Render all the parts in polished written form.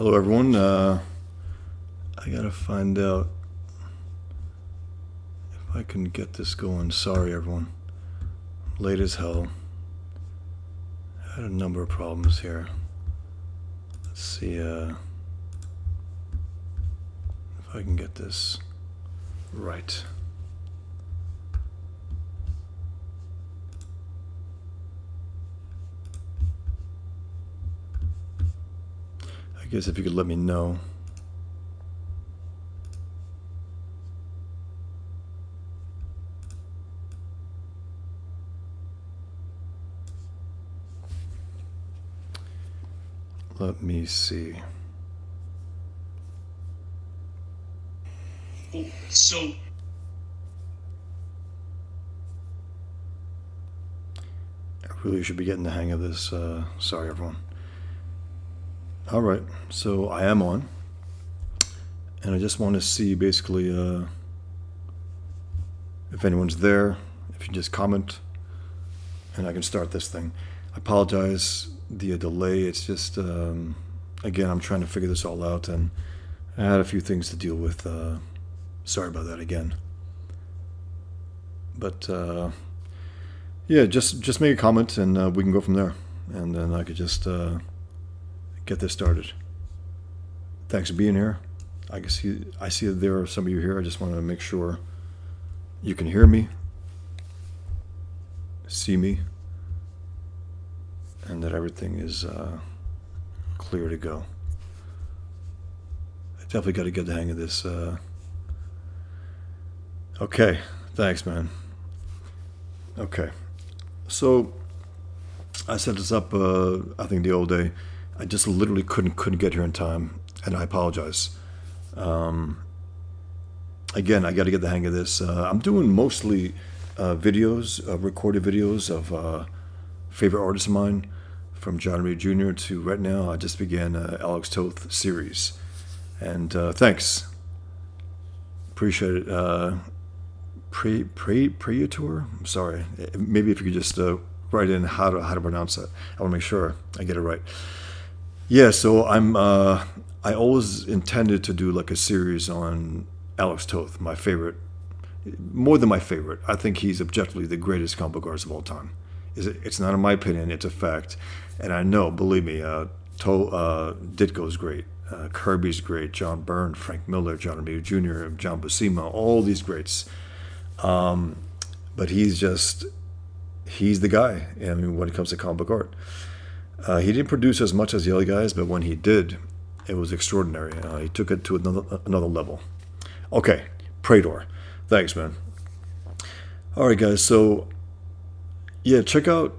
Hello everyone, I gotta find out if I can get this going. Sorry everyone, late as hell. I had a number of problems here. Let's see if I can get this right. I guess if you could let me know. Let me see. So I really should be getting the hang of this. Sorry everyone. All right, so I am on, and I just want to see basically if anyone's there, if you just comment, and I can start this thing. I apologize the delay. It's just again, I'm trying to figure this all out, and I had a few things to deal with. Sorry about that again. But yeah, just make a comment, and we can go from there, and then I could just get this started. Thanks for being here. I see that there are some of you here. I just want to make sure you can hear me, see me, and that everything is clear to go. I definitely got to get the hang of this. Okay, thanks, man. Okay, so I set this up. I think the old day. I just literally couldn't get here in time, and I apologize. Again, I got to get the hang of this. I'm doing mostly videos, recorded videos of favorite artists of mine, from John Reed Jr. to right now. I just began Alex Toth series, and thanks, appreciate it. Praetor. I'm sorry. Maybe if you could just write in how to pronounce that. I want to make sure I get it right. Yeah, so I always intended to do like a series on Alex Toth, my favorite, more than my favorite. I think he's objectively the greatest comic book artist of all time. It's not in my opinion, it's a fact. And I know, believe me, Ditko's great, Kirby's great, John Byrne, Frank Miller, John Romita Jr., John Buscema, all these greats. But he's the guy, I mean, when it comes to comic book art. He didn't produce as much as the other guys, but when he did, it was extraordinary. He took it to another level. Okay, Praetor. Thanks, man. All right, guys. So, yeah, check out.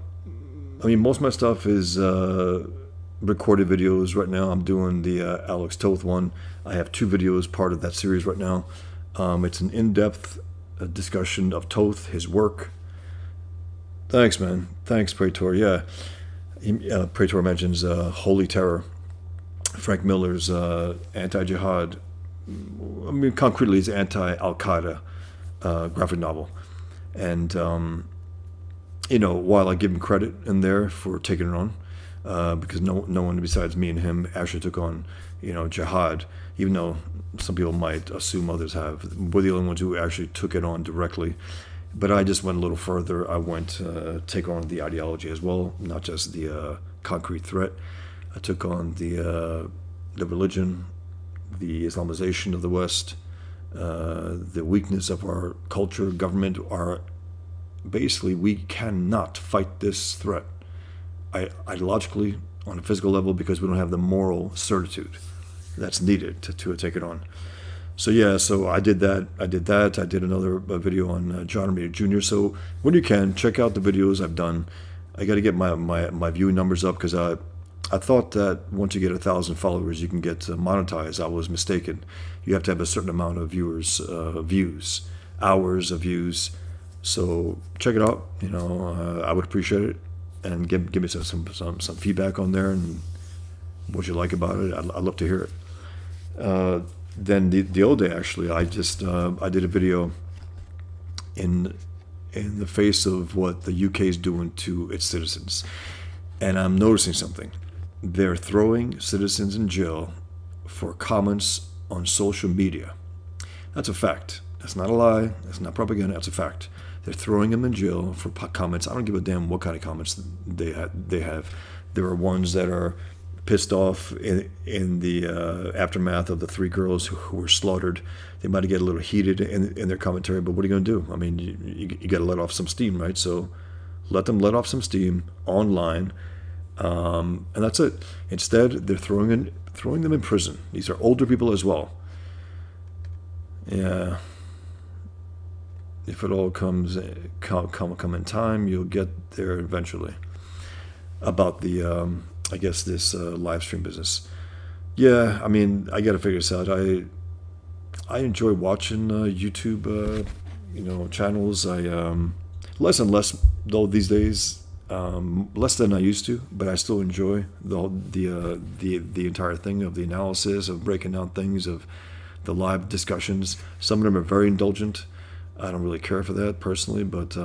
I mean, most of my stuff is recorded videos. Right now, I'm doing the Alex Toth one. I have 2 videos part of that series right now. It's an in-depth discussion of Toth, his work. Thanks, man. Thanks, Praetor. Yeah. Praetor mentions Holy Terror, Frank Miller's anti-jihad, I mean, concretely, it's anti-Al-Qaeda graphic novel. And, you know, while I give him credit in there for taking it on, because no one besides me and him actually took on, you know, jihad, even though some people might assume others have. We're the only ones who actually took it on directly. But I just went a little further. I went take on the ideology as well, not just the concrete threat. I took on the religion, the Islamization of the West, the weakness of our culture, government. Basically, we cannot fight this threat ideologically on a physical level because we don't have the moral certitude that's needed to take it on. So yeah, so I did that. I did another video on John Romita Jr. So when you can, check out the videos I've done. I got to get my viewing numbers up because I thought that once you get 1,000 followers, you can get monetized. I was mistaken. You have to have a certain amount of views, hours of views. So check it out. You know, I would appreciate it, and give me some feedback on there and what you like about it. I'd love to hear it. Then the old day, actually, I did a video in the face of what the UK is doing to its citizens, and I'm noticing something. They're throwing citizens in jail for comments on social media. That's a fact. That's not a lie. That's not propaganda. That's a fact. They're throwing him in jail for comments. I don't give a damn what kind of comments they have. There are ones that are pissed off in the aftermath of the 3 girls who were slaughtered. They might get a little heated in their commentary, but what are you going to do? I mean, you got to let off some steam, right? So let them let off some steam online, and that's it. Instead, they're throwing them in prison. These are older people as well. Yeah. If it all come in time, you'll get there eventually. About the, I guess, this live stream business. Yeah, I mean, I got to figure this out. I enjoy watching YouTube, channels. I less and less though these days, less than I used to. But I still enjoy the entire thing of the analysis, of breaking down things, of the live discussions. Some of them are very indulgent. I don't really care for that personally, but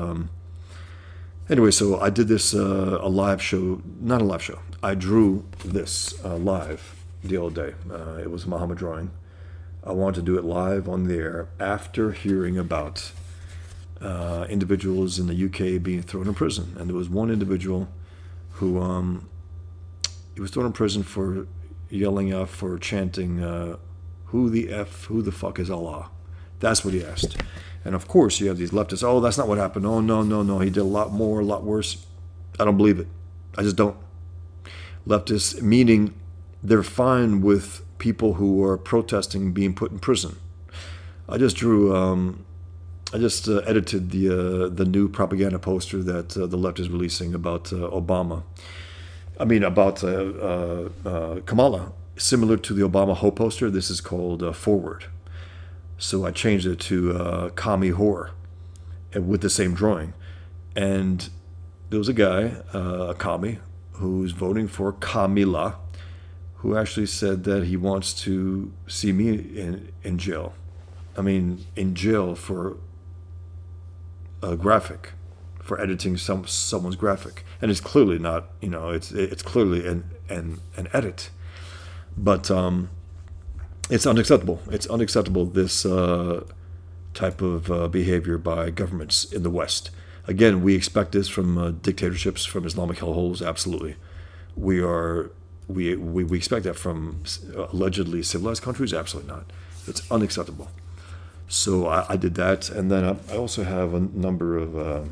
anyway, so I did this a live show, not a live show. I drew this live the other day. It was a Muhammad drawing. I wanted to do it live on the air after hearing about individuals in the UK being thrown in prison, and there was one individual who he was thrown in prison for yelling out, for chanting, who the fuck is Allah? That's what he asked. And of course, you have these leftists, oh, that's not what happened. Oh, no, he did a lot more, a lot worse. I don't believe it. I just don't. Leftists, meaning they're fine with people who are protesting being put in prison. I just edited the new propaganda poster that the left is releasing about Obama. I mean, about Kamala. Similar to the Obama Hope poster, this is called Forward. So I changed it to Commie Whore, and with the same drawing. And there was a guy, a commie, who's voting for Kamila, who actually said that he wants to see me in jail. I mean, in jail for a graphic, for editing someone's graphic. And it's clearly not, it's clearly an edit. But it's unacceptable. It's unacceptable, this type of behavior by governments in the West. Again, we expect this from dictatorships, from Islamic hellholes. Absolutely, we expect that from allegedly civilized countries. Absolutely not. It's unacceptable. So I did that, and then I also have a number of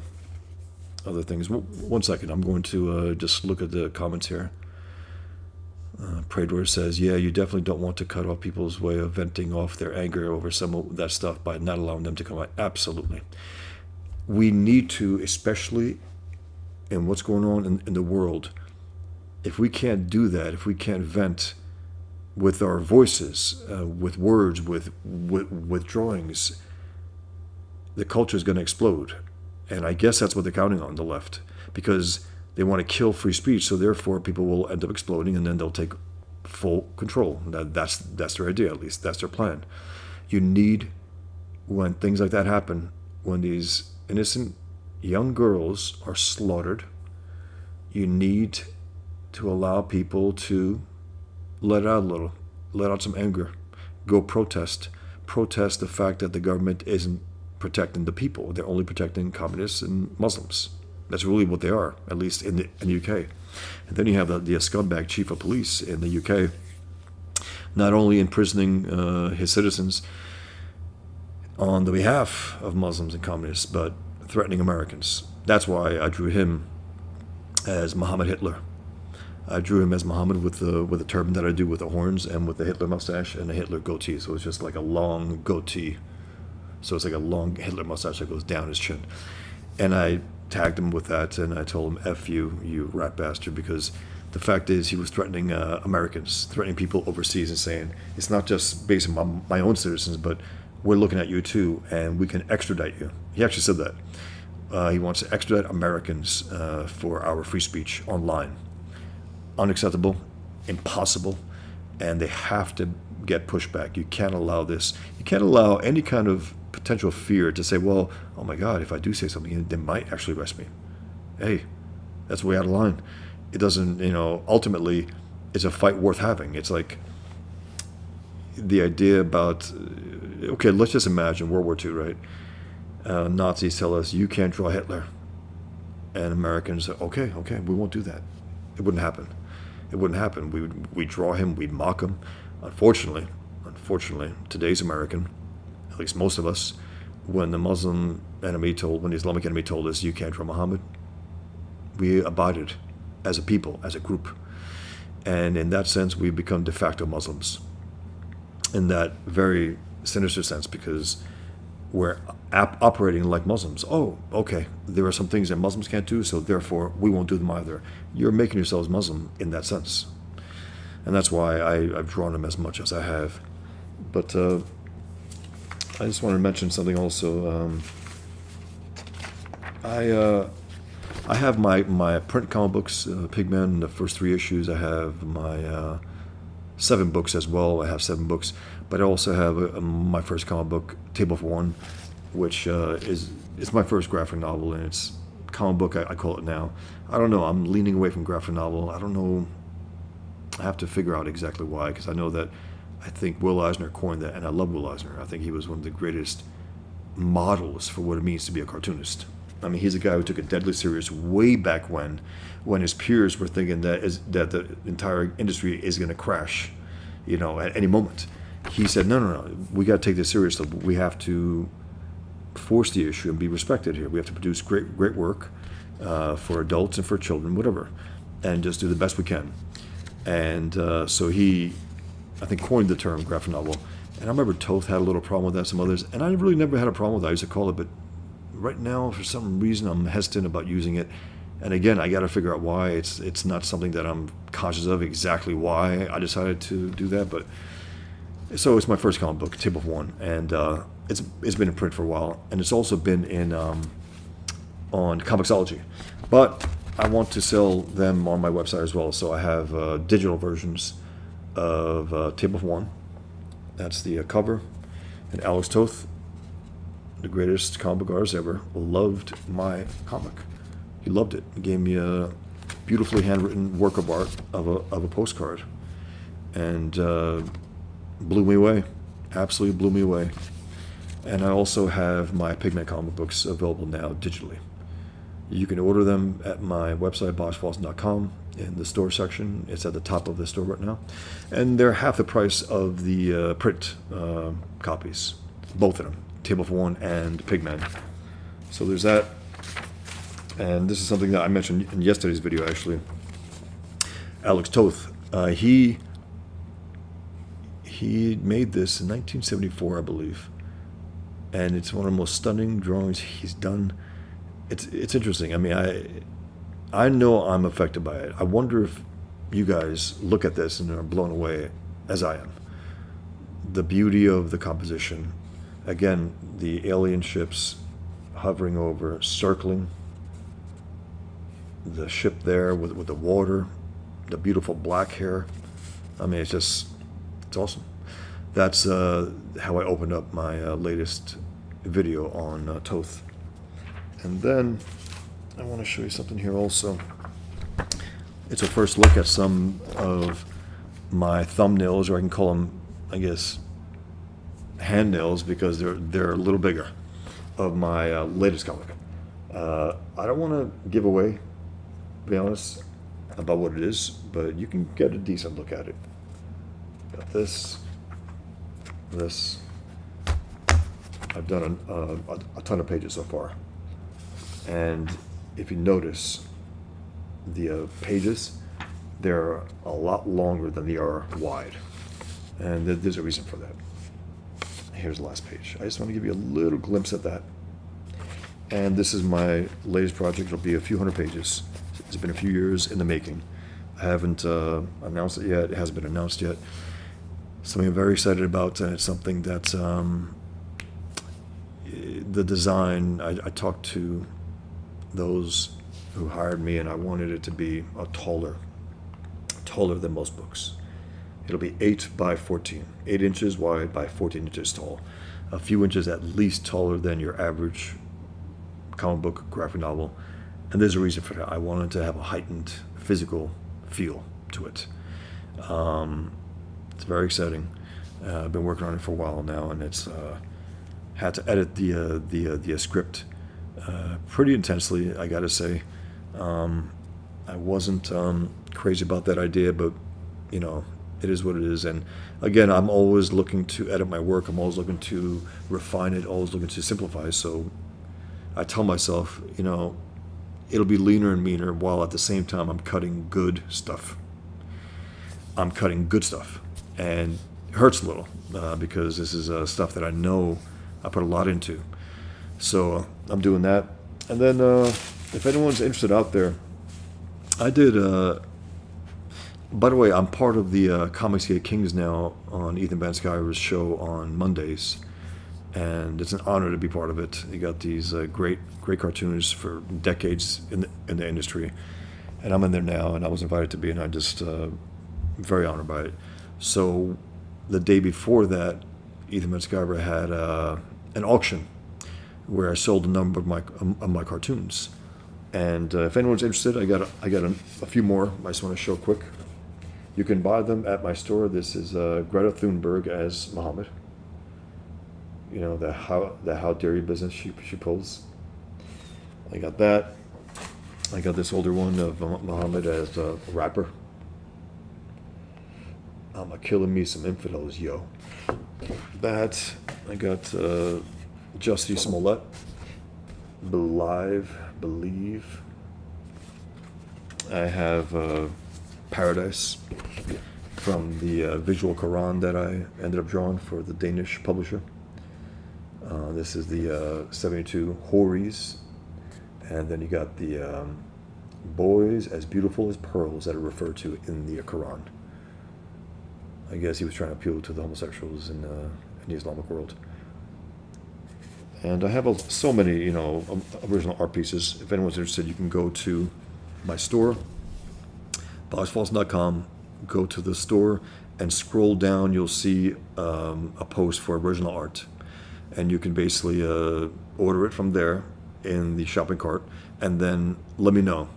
other things. 1 second, I'm going to just look at the comments here. Prador says, yeah, you definitely don't want to cut off people's way of venting off their anger over some of that stuff by not allowing them to come out. Absolutely. We need to, especially in what's going on in the world, if we can't do that, if we can't vent with our voices, with words, with drawings, the culture is going to explode. And I guess that's what they're counting on, the left, because they want to kill free speech, so therefore people will end up exploding, and then they'll take full control. That's their idea, at least. That's their plan. You need, when things like that happen, when these innocent young girls are slaughtered, you need to allow people to let out a little, let out some anger, go protest the fact that the government isn't protecting the people. They're only protecting communists and Muslims. That's really what they are, at least in the UK. And then you have the scumbag chief of police in the UK, not only imprisoning his citizens on the behalf of Muslims and communists, but threatening Americans. That's why I drew him as Muhammad Hitler. I drew him as Muhammad with the turban that I do with the horns, and with the Hitler mustache and the Hitler goatee. So it's just like a long goatee. So it's like a long Hitler mustache that goes down his chin. And I tagged him with that, and I told him, F you, you rat bastard, because the fact is he was threatening Americans, threatening people overseas, and saying, it's not just based on my own citizens, but we're looking at you too, and we can extradite you. He actually said that. He wants to extradite Americans for our free speech online. Unacceptable, impossible, and they have to get pushback. You can't allow this. You can't allow any kind of potential fear to say, well, oh my God, if I do say something, they might actually arrest me. Hey, that's way out of line. It doesn't, ultimately, it's a fight worth having. It's like, the idea about, okay, let's just imagine World War II, right? Nazis tell us, you can't draw Hitler. And Americans say, okay, we won't do that. It wouldn't happen. It wouldn't happen. We'd draw him, we'd mock him. Unfortunately, today's American, at least most of us, when the Islamic enemy told us, you can't draw Muhammad, we abided as a people, as a group. And in that sense, we've become de facto Muslims. In that very sinister sense, because we're operating like Muslims. Oh, okay, there are some things that Muslims can't do, so therefore we won't do them either. You're making yourselves Muslim in that sense. And that's why I've drawn them as much as I have. But I just wanted to mention something also. I have my print comic books, Pigmen, the first 3 issues. I have my 7 books as well. I have 7 books. But I also have my first comic book, Table for One, which is my first graphic novel, and it's comic book, I call it now. I don't know. I'm leaning away from graphic novel. I don't know. I have to figure out exactly why, because I know that I think Will Eisner coined that, and I love Will Eisner. I think he was one of the greatest models for what it means to be a cartoonist. I mean, he's a guy who took it deadly serious way back when his peers were thinking that the entire industry is going to crash, at any moment. He said, no, we got to take this seriously. We have to force the issue and be respected here. We have to produce great work for adults and for children, whatever, and just do the best we can. And so he, I think, coined the term graphic novel. And I remember Toth had a little problem with that, some others, and I really never had a problem with that. I used to call it, but right now, for some reason, I'm hesitant about using it. And again, I got to figure out why. It's not something that I'm conscious of exactly why I decided to do that, but so it's my first comic book, Table for One, and it's been in print for a while, and it's also been in on Comixology, but I want to sell them on my website as well. So I have digital versions of Table for One. That's the cover, and Alex Toth, the greatest comic book artist ever, loved my comic. He loved it. He gave me a beautifully handwritten work of art of a postcard, and blew me away. Absolutely blew me away. And I also have my Pigment comic books available now digitally. You can order them at my website, boschfawson.com, in the store section. It's at the top of the store right now. And they're half the price of the print copies, both of them, Table for One and Pigman. So there's that. And this is something that I mentioned in yesterday's video, actually. Alex Toth, he made this in 1974, I believe. And it's one of the most stunning drawings he's done. It's interesting. I mean, I know I'm affected by it. I wonder if you guys look at this and are blown away as I am. The beauty of the composition. Again, the alien ships hovering over, circling. The ship there with the water, the beautiful black hair. I mean, it's awesome. That's how I opened up my latest video on Toth. And then I want to show you something here also. It's a first look at some of my thumbnails, or I can call them, I guess, hand nails, because they're a little bigger, of my latest comic. I don't want to give away, to be honest, about what it is, but you can get a decent look at it. Got this. I've done a ton of pages so far, and if you notice, the pages, they're a lot longer than they are wide, and there's a reason for that. Here's the last page. I just want to give you a little glimpse at that. And this is my latest project. It'll be a few hundred pages. It's been a few years in the making. I haven't announced it yet. It hasn't been announced yet. Something I'm very excited about, and it's something that the design, I talked to those who hired me, and I wanted it to be taller than most books. It'll be 8 by 14, 8 inches wide by 14 inches tall. A few inches at least taller than your average comic book graphic novel. And there's a reason for that. I wanted to have a heightened physical feel to it. It's very exciting. I've been working on it for a while now, and it's had to edit the script pretty intensely, I got to say. I wasn't crazy about that idea, but you know, it is what it is. And again, I'm always looking to edit my work. I'm always looking to refine it, always looking to simplify. So I tell myself, you know, it'll be leaner and meaner, while at the same time I'm cutting good stuff. I'm cutting good stuff, and it hurts a little because this is stuff that I know I put a lot into. So I'm doing that. And then if anyone's interested out there, I did. By the way, I'm part of the Comics Gate Kings now on Ethan Van Sciver's show on Mondays, and it's an honor to be part of it. You got these great cartoonists for decades in the industry, and I'm in there now, and I was invited to be, and I just very honored by it. So the day before that, Ethan Van Sciver had an auction where I sold a number of my cartoons. And if anyone's interested, I got a few more I just want to show quick. You can buy them at my store. This is Greta Thunberg as Muhammad. You know, the how dare you business she pulls. I got that. I got this older one of Muhammad as a rapper. I'm a killing me some infidels, yo. That. I got Jussie Smollett. Believe. I have Paradise from the visual Quran that I ended up drawing for the Danish publisher. This is the 72 Houris, and then you got the boys as beautiful as pearls that are referred to in the Quran. I guess he was trying to appeal to the homosexuals in the Islamic world. And I have so many, you know, original art pieces. If anyone's interested, you can go to my store, boxfalls.com, go to the store, and scroll down. You'll see a post for original art. And you can basically order it from there in the shopping cart, and then let me know.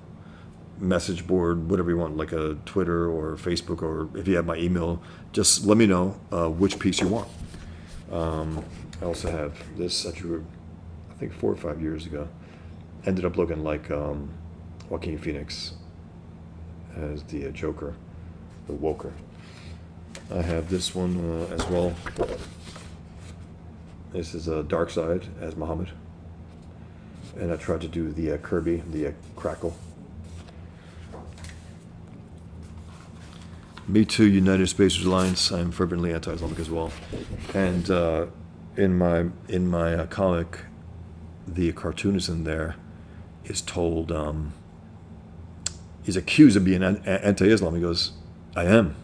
Message board, whatever you want, like a Twitter or Facebook, or if you have my email, just let me know which piece you want. I also have this I drew, I think 4 or 5 years ago. Ended up looking like Joaquin Phoenix as the Joker, the Woker. I have this one as well. This is Dark Side as Muhammad. And I tried to do the Kirby, the Crackle. Me Too, United Spacers Alliance. I'm fervently anti-Islamic as well. And in my comic, the cartoonist in there is told, he's accused of being anti-Islam. He goes, I am.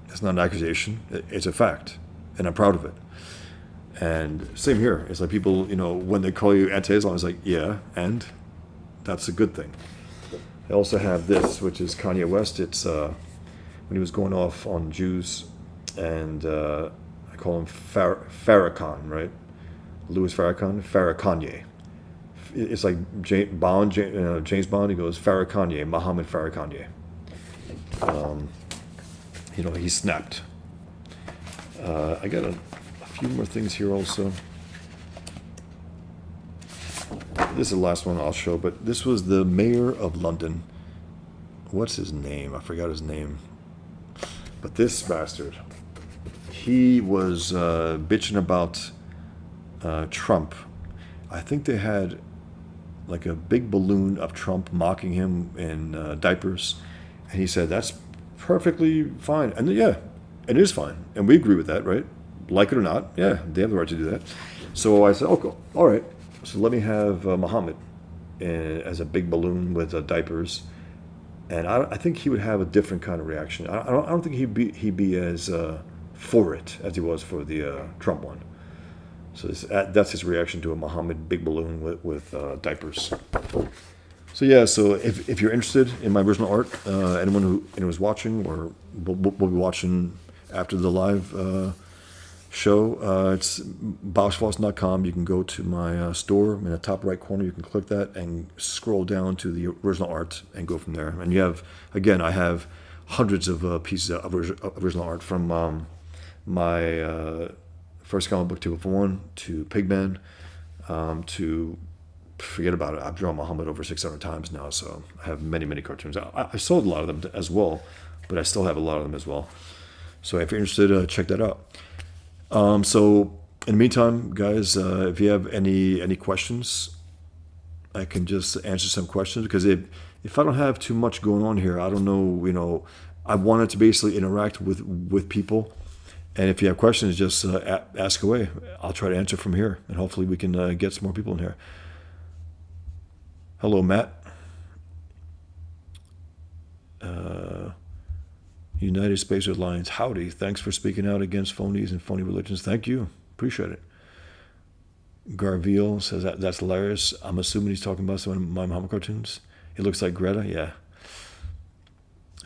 It's not an accusation. It's a fact. And I'm proud of it. And same here. It's like people, you know, when they call you anti-Islam, it's like, yeah, and that's a good thing. I also have this, which is Kanye West. It's when he was going off on Jews, and I call him Farrakhan, right? Louis Farrakhan, Farrakanye. It's like James Bond. He goes Farrakanye, Muhammad Farrakanye. You know, he snapped. I got a few more things here also. This is the last one I'll show, but this was the mayor of London. What's his name? I forgot his name. But this bastard, he was bitching about Trump. I think they had like a big balloon of Trump mocking him in diapers. And he said, that's perfectly fine. And yeah, it is fine. And we agree with that, right? Like it or not, yeah, they have the right to do that. So I said, okay, all right. So let me have Muhammad as a big balloon with diapers. And I think he would have a different kind of reaction. I don't think he'd be as for it as he was for the Trump one. So that's his reaction to a Muhammad big balloon with diapers. So yeah, so if you're interested in my original art, anyone who's watching or will be watching after the live show, it's boxfalls.com. You can go to my store in the top right corner. You can click that and scroll down to the original art and go from there. And you have, again, I have hundreds of pieces of original art from my first comic book 201 to Pigman to forget about it. I've drawn Muhammad over 600 times now, so I have many, many cartoons. I sold a lot of them as well, but I still have a lot of them as well. So if you're interested, check that out. So in the meantime, guys, if you have any questions, I can just answer some questions, because if I don't have too much going on here, I don't know, I wanted to basically interact with people. And if you have questions, just ask away. I'll try to answer from here, and hopefully we can get some more people in here. Hello, Matt. United Space Alliance. Howdy. Thanks for speaking out against phonies and phony religions. Thank you. Appreciate it. Garville says that's hilarious. I'm assuming he's talking about some of my Muhammad cartoons. It looks like Greta. Yeah.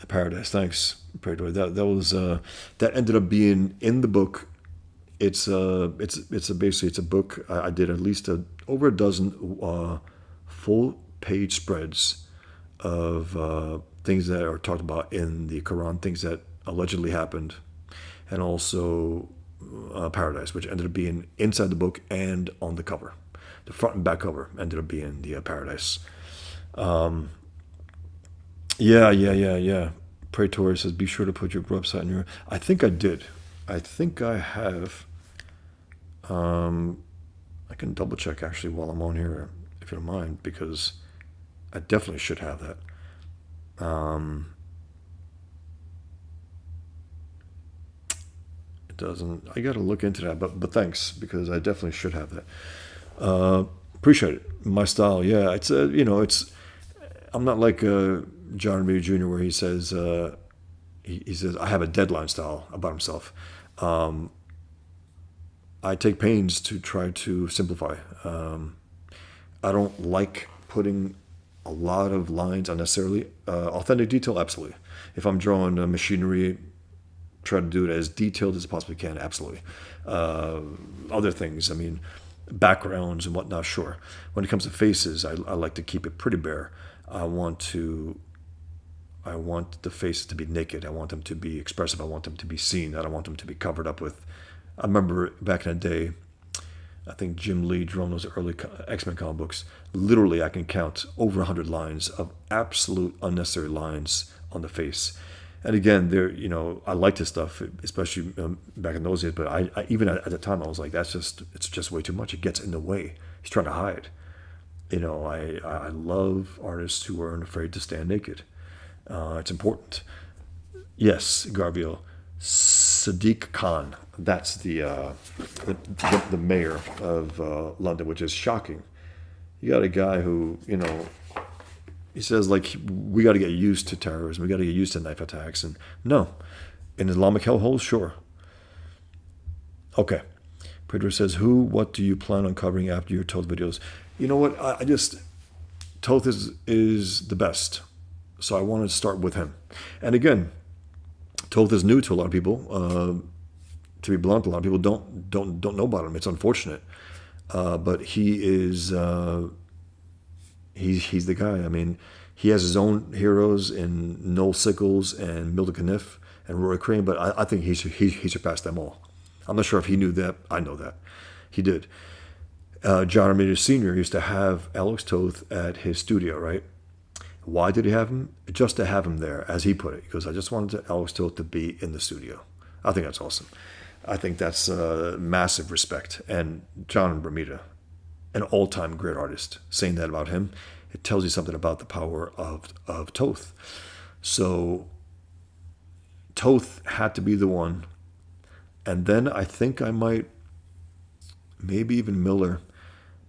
Paradise. Thanks. That was that ended up being in the book. It's basically a book. I did at least over a dozen full page spreads of things that are talked about in the Quran, things that allegedly happened, and also Paradise, which ended up being inside the book and on the cover. The front and back cover ended up being the Paradise. Yeah. Praetor says, be sure to put your website in your... I think I did. I think I have. I can double check actually while I'm on here, if you don't mind, because I definitely should have that. It doesn't. I got to look into that, but thanks, because I definitely should have that. Appreciate it. My style, yeah. It's it's. I'm not like John Romita Jr., where he says he says I have a deadline style about himself. I take pains to try to simplify. I don't like putting a lot of lines unnecessarily. Authentic detail, absolutely. If I'm drawing machinery, try to do it as detailed as I possibly can, absolutely. Other things, I mean, backgrounds and whatnot, sure. When it comes to faces, I like to keep it pretty bare. I want the faces to be naked. I want them to be expressive. I want them to be seen. I don't want them to be covered up with... I remember back in the day, I think Jim Lee drawing those early X-Men comic books. Literally, I can count over 100 lines of absolute unnecessary lines on the face. And again, I like this stuff, especially back in those days. But I even at the time, I was like, it's just way too much. It gets in the way. He's trying to hide. I love artists who aren't afraid to stand naked. It's important. Yes, Garville. Sadiq Khan. That's the mayor of London, which is shocking. You got a guy who, he says, like, we got to get used to terrorism. We got to get used to knife attacks. And no, in Islamic hellholes, sure. Okay. Pedro says, what do you plan on covering after your Toth videos? You know what? Toth is the best. So I wanted to start with him. And again, Toth is new to a lot of people. To be blunt, a lot of people don't know about him. It's unfortunate. But he is... He's the guy. I mean, he has his own heroes in Noel Sickles and Milton Caniff and Roy Crane, but I think he surpassed them all. I'm not sure if he knew that. I know that. He did. John Romita Sr. used to have Alex Toth at his studio, right? Why did he have him? Just to have him there, as he put it. Because I just wanted Alex Toth to be in the studio. I think that's awesome. I think that's massive respect. And John Romita, an all-time great artist, saying that about him, it tells you something about the power of Toth. So Toth had to be the one. And then I think I might, maybe even Miller,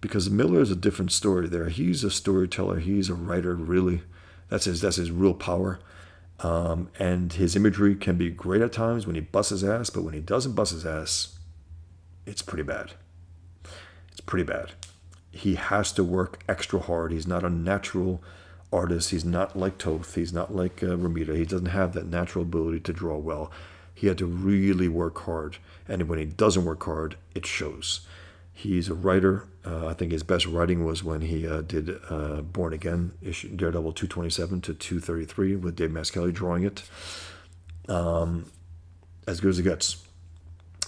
because Miller is a different story there. He's a storyteller. He's a writer, really. That's his real power. And his imagery can be great at times when he busts his ass, but when he doesn't bust his ass, it's pretty bad. It's pretty bad. He has to work extra hard. He's not a natural artist. He's not like Toth. He's not like Romita. He doesn't have that natural ability to draw well. He had to really work hard. And when he doesn't work hard, it shows. He's a writer. I think his best writing was when he did Born Again, Daredevil 227 to 233 with Dave Mazzucchelli drawing it. As good as it gets.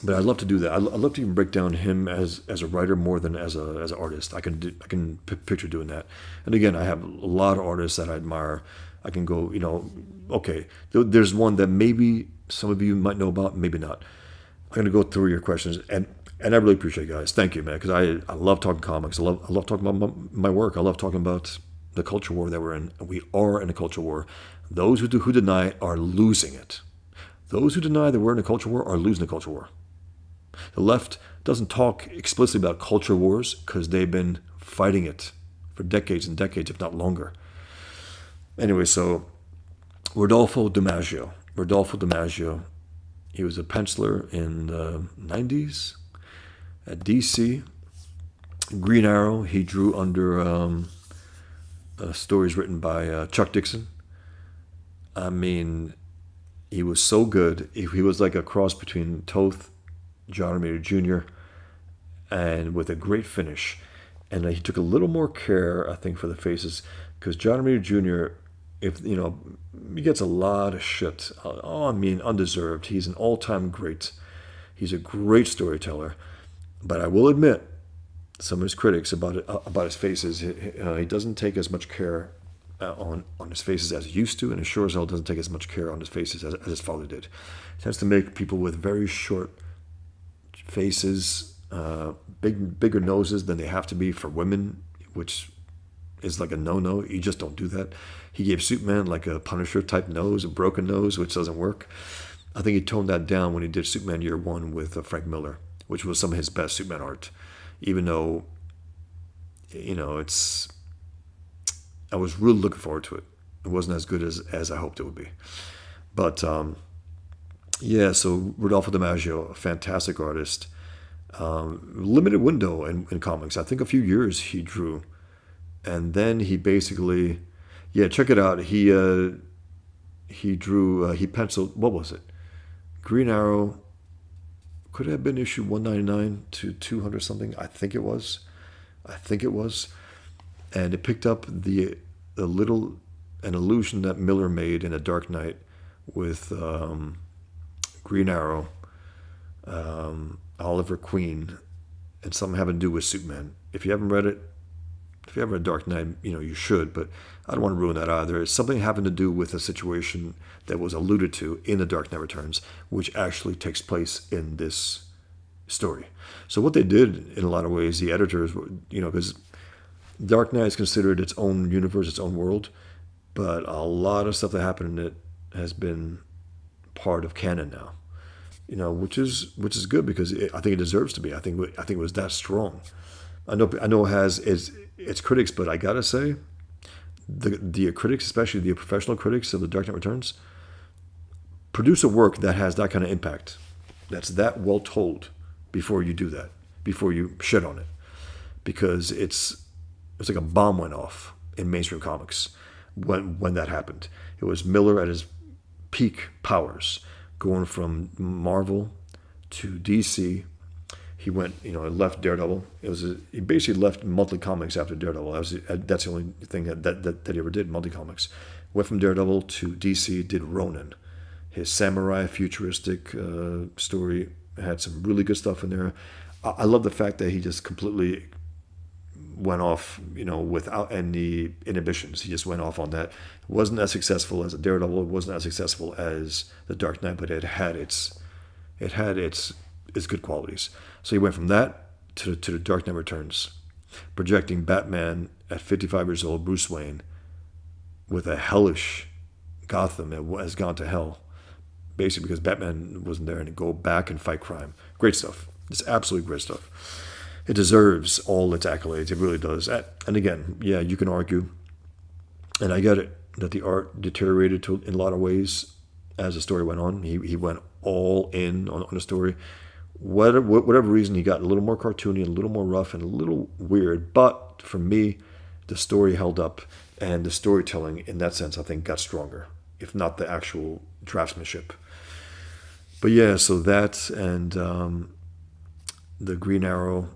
But I'd love to do that. I'd love to even break down him as a writer more than as an artist. I can picture doing that. And again, I have a lot of artists that I admire. I can go, okay. There's one that maybe some of you might know about, maybe not. I'm gonna go through your questions, and I really appreciate you guys. Thank you, man, because I love talking comics. I love talking about my work. I love talking about the culture war that we're in. We are in a culture war. Those who deny it are losing it. Those who deny that we're in a culture war are losing the culture war. The left doesn't talk explicitly about culture wars because they've been fighting it for decades and decades, if not longer. Anyway, so Rodolfo DiMaggio, he was a penciler in the 90s at DC. Green Arrow, he drew under stories written by Chuck Dixon. I mean, he was so good. He was like a cross between Toth, John Romita Jr., and with a great finish. And he took a little more care, I think, for the faces, because John Romita Jr., he gets a lot of shit. Oh, I mean, undeserved. He's an all-time great. He's a great storyteller. But I will admit, some of his critics about his faces, he doesn't take as much care on his faces as he used to, and he sure as hell doesn't take as much care on his faces as his father did. He tends to make people with very short faces, bigger noses than they have to be for women, which is like a no-no. You just don't do that. He gave Superman like a Punisher type nose, a broken nose, which doesn't work. I think he toned that down when he did Superman Year One with Frank Miller, which was some of his best Superman art. Even though, I was really looking forward to it. It wasn't as good as I hoped it would be. But yeah, so Rodolfo DiMaggio, a fantastic artist. Limited window in comics. I think a few years he drew. And then he basically, check it out. He drew, he penciled, what was it? Green Arrow, could it have been issue 199 to 200 something? I think it was. And it picked up an illusion that Miller made in A Dark Knight with Green Arrow, Oliver Queen, and something having to do with Superman. If you haven't read it, if you ever read Dark Knight, you should, but I don't want to ruin that either. It's something having to do with a situation that was alluded to in The Dark Knight Returns, which actually takes place in this story. So what they did, in a lot of ways, the editors, because Dark Knight is considered its own universe, its own world, but a lot of stuff that happened in it has been part of canon now. Which is good because I think it deserves to be. I think it was that strong. I know it has its critics, but I gotta say, the critics, especially the professional critics of The Dark Knight Returns, produce a work that has that kind of impact, that's that well told before you do that, before you shit on it, because it's like a bomb went off in mainstream comics when that happened. It was Miller at his peak powers, going from Marvel to DC. He went, left Daredevil. He basically left monthly comics after Daredevil. That's the only thing that he ever did, monthly comics. Went from Daredevil to DC, did Ronin. His samurai futuristic story had some really good stuff in there. I love the fact that he just completely went off, without any inhibitions. He just went off on that. It wasn't as successful as a Daredevil. It wasn't as successful as The Dark Knight, but it had its good qualities. So he went from that to The Dark Knight Returns, projecting Batman at 55 years old, Bruce Wayne, with a hellish Gotham that has gone to hell, basically because Batman wasn't there, and to go back and fight crime. Great stuff. It's absolutely great stuff. It deserves all its accolades. It really does. And again, you can argue, and I get it, that the art deteriorated in a lot of ways as the story went on. He went all in on the story. Whatever reason, he got a little more cartoony, a little more rough, and a little weird. But for me, the story held up, and the storytelling, in that sense, I think got stronger, if not the actual draftsmanship. But so that and the Green Arrow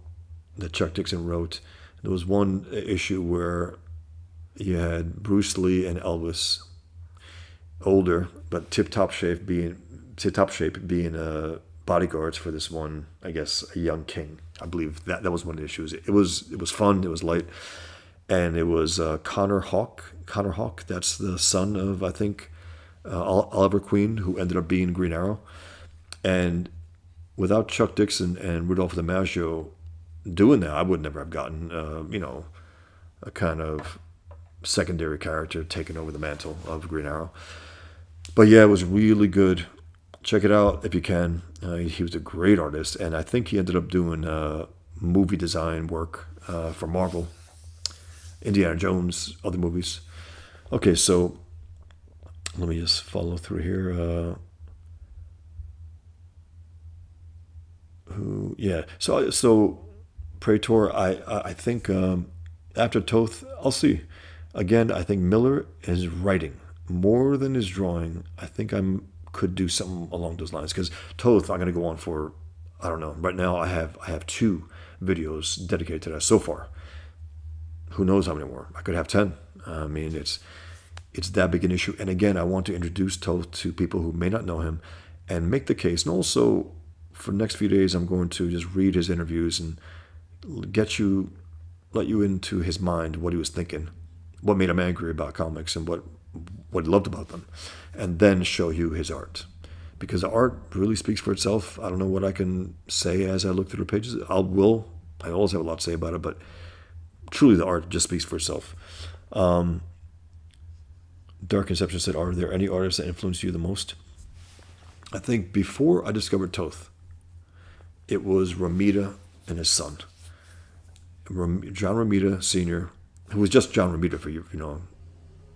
that Chuck Dixon wrote. There was one issue where you had Bruce Lee and Elvis, older but tip-top shape, being bodyguards for this one, I guess, a young king. I believe that was one of the issues. It was fun. It was light, and it was Connor Hawke. Connor Hawke. That's the son of, I think, Oliver Queen, who ended up being Green Arrow. And without Chuck Dixon and Rudolph DiMaggio doing that, I would never have gotten a kind of secondary character taking over the mantle of Green Arrow. But yeah, it was really good. Check it out if you can. He was a great artist, and I think he ended up doing movie design work for Marvel, Indiana Jones, other movies. Okay, so let me just follow through here. So Praetor, I think after Toth, I'll see. Again, I think Miller is writing more than his drawing. I think could do something along those lines, because Toth, I'm going to go on for, I don't know. Right now, I have 2 videos dedicated to that so far. Who knows how many more? I could have 10. I mean, it's that big an issue. And again, I want to introduce Toth to people who may not know him and make the case. And also, for the next few days, I'm going to just read his interviews and let you into his mind, what he was thinking, what made him angry about comics, and what he loved about them, and then show you his art. Because the art really speaks for itself. I don't know what I can say as I look through the pages. I always have a lot to say about it, but truly the art just speaks for itself. Dark Conception said, are there any artists that influenced you the most? I think before I discovered Toth, it was Romita and his son. John Romita Sr., who was just John Romita for you,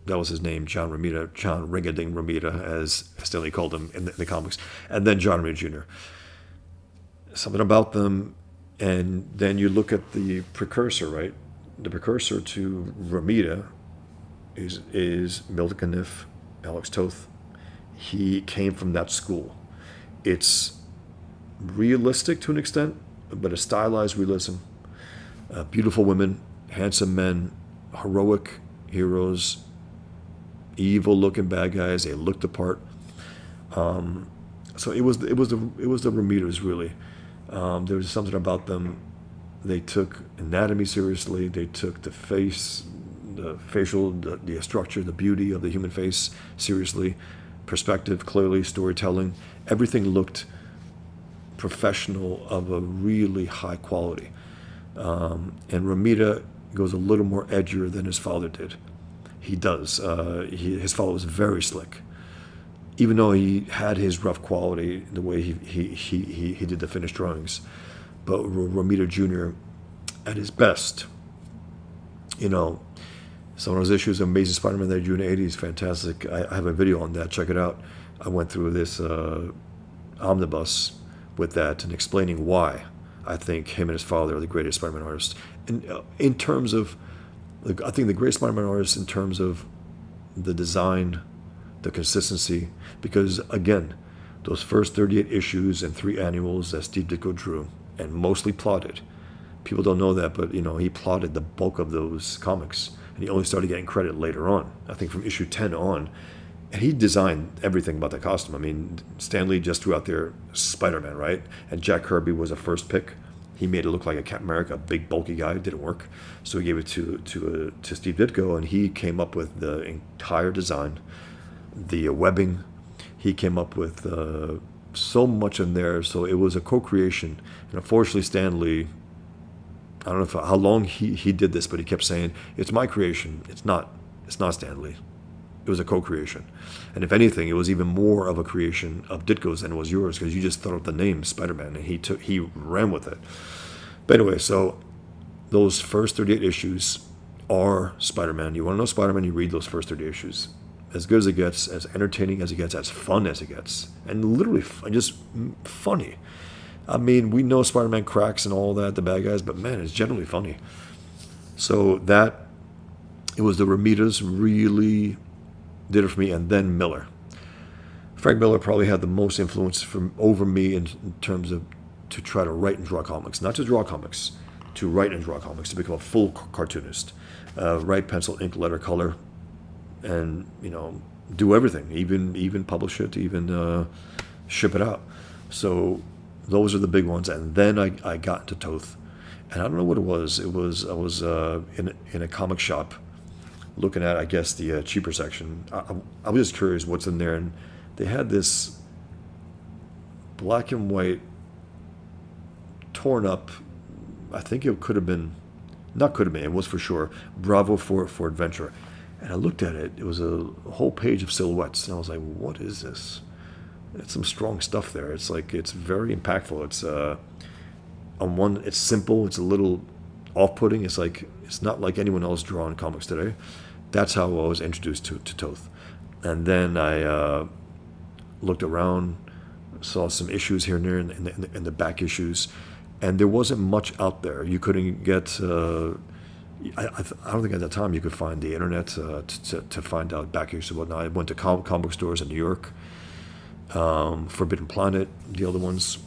that was his name, John Romita, John Ringading Romita, as Stanley called him in the comics, and then John Romita Jr. Something about them, and then you look at the precursor, right? The precursor to Romita is Milton Caniff, Alex Toth. He came from that school. It's realistic to an extent, but a stylized realism. Beautiful women, handsome men, heroic heroes, evil-looking bad guys. They looked the part. So it was the Romitas, really. There was something about them. They took anatomy seriously. They took the face, the facial, the structure, the beauty of the human face seriously. Perspective, clearly, storytelling. Everything looked professional, of a really high quality. And Romita goes a little more edgier than his father did. He does. His father was very slick, even though he had his rough quality, the way he did the finished drawings. But Romita Jr., at his best, some of those issues of Amazing Spider-Man that he drew in the 80s, fantastic. I have a video on that. Check it out. I went through this omnibus with that and explaining why I think him and his father are the greatest Spider-Man artists. And in terms of, I think the greatest Spider-Man artists in terms of the design, the consistency, because again, those first 38 issues and 3 annuals that Steve Ditko drew and mostly plotted. People don't know that, but he plotted the bulk of those comics, and he only started getting credit later on. I think from issue 10 on. And he designed everything about the costume. I mean, Stan Lee just threw out there Spider-Man, right? And Jack Kirby was a first pick. He made it look like a Captain America, a big, bulky guy. It didn't work. So he gave it to Steve Ditko, and he came up with the entire design, the webbing. He came up with so much in there. So it was a co-creation. And unfortunately, Stan Lee, I don't know how long he did this, but he kept saying, it's my creation. It's not Stan Lee. It was a co-creation. And if anything, it was even more of a creation of Ditko's than it was yours, because you just thought of the name Spider-Man, and he ran with it. But anyway, so those first 38 issues are Spider-Man. You want to know Spider-Man, you read those first 30 issues. As good as it gets, as entertaining as it gets, as fun as it gets. And literally just funny. I mean, we know Spider-Man cracks and all that, the bad guys, but man, it's generally funny. So it was the Romitas really did it for me, and then Miller. Frank Miller probably had the most influence over me in terms of to try to write and draw comics. Not to draw comics, to write and draw comics, to become a full cartoonist. Write, pencil, ink, letter, color, and do everything, even publish it, even ship it out. So Those are the big ones. And then I got into Toth. And I don't know what it was. I was in a comic shop looking at, I guess, the cheaper section. I was just curious what's in there. And they had this black and white, torn up, I think it could have been, not could have been, it was for sure, Bravo for Adventure. And I looked at it. It was a whole page of silhouettes. And I was like, what is this? It's some strong stuff there. It's like, it's very impactful. It's it's simple. It's a little off-putting. It's like, it's not like anyone else drawing comics today. That's how I was introduced to Toth. And then I looked around, saw some issues here and there in the back issues, and there wasn't much out there. You couldn't get. I don't think at that time you could find the internet to find out back issues and whatnot. I went to comic book stores in New York, Forbidden Planet, the other ones.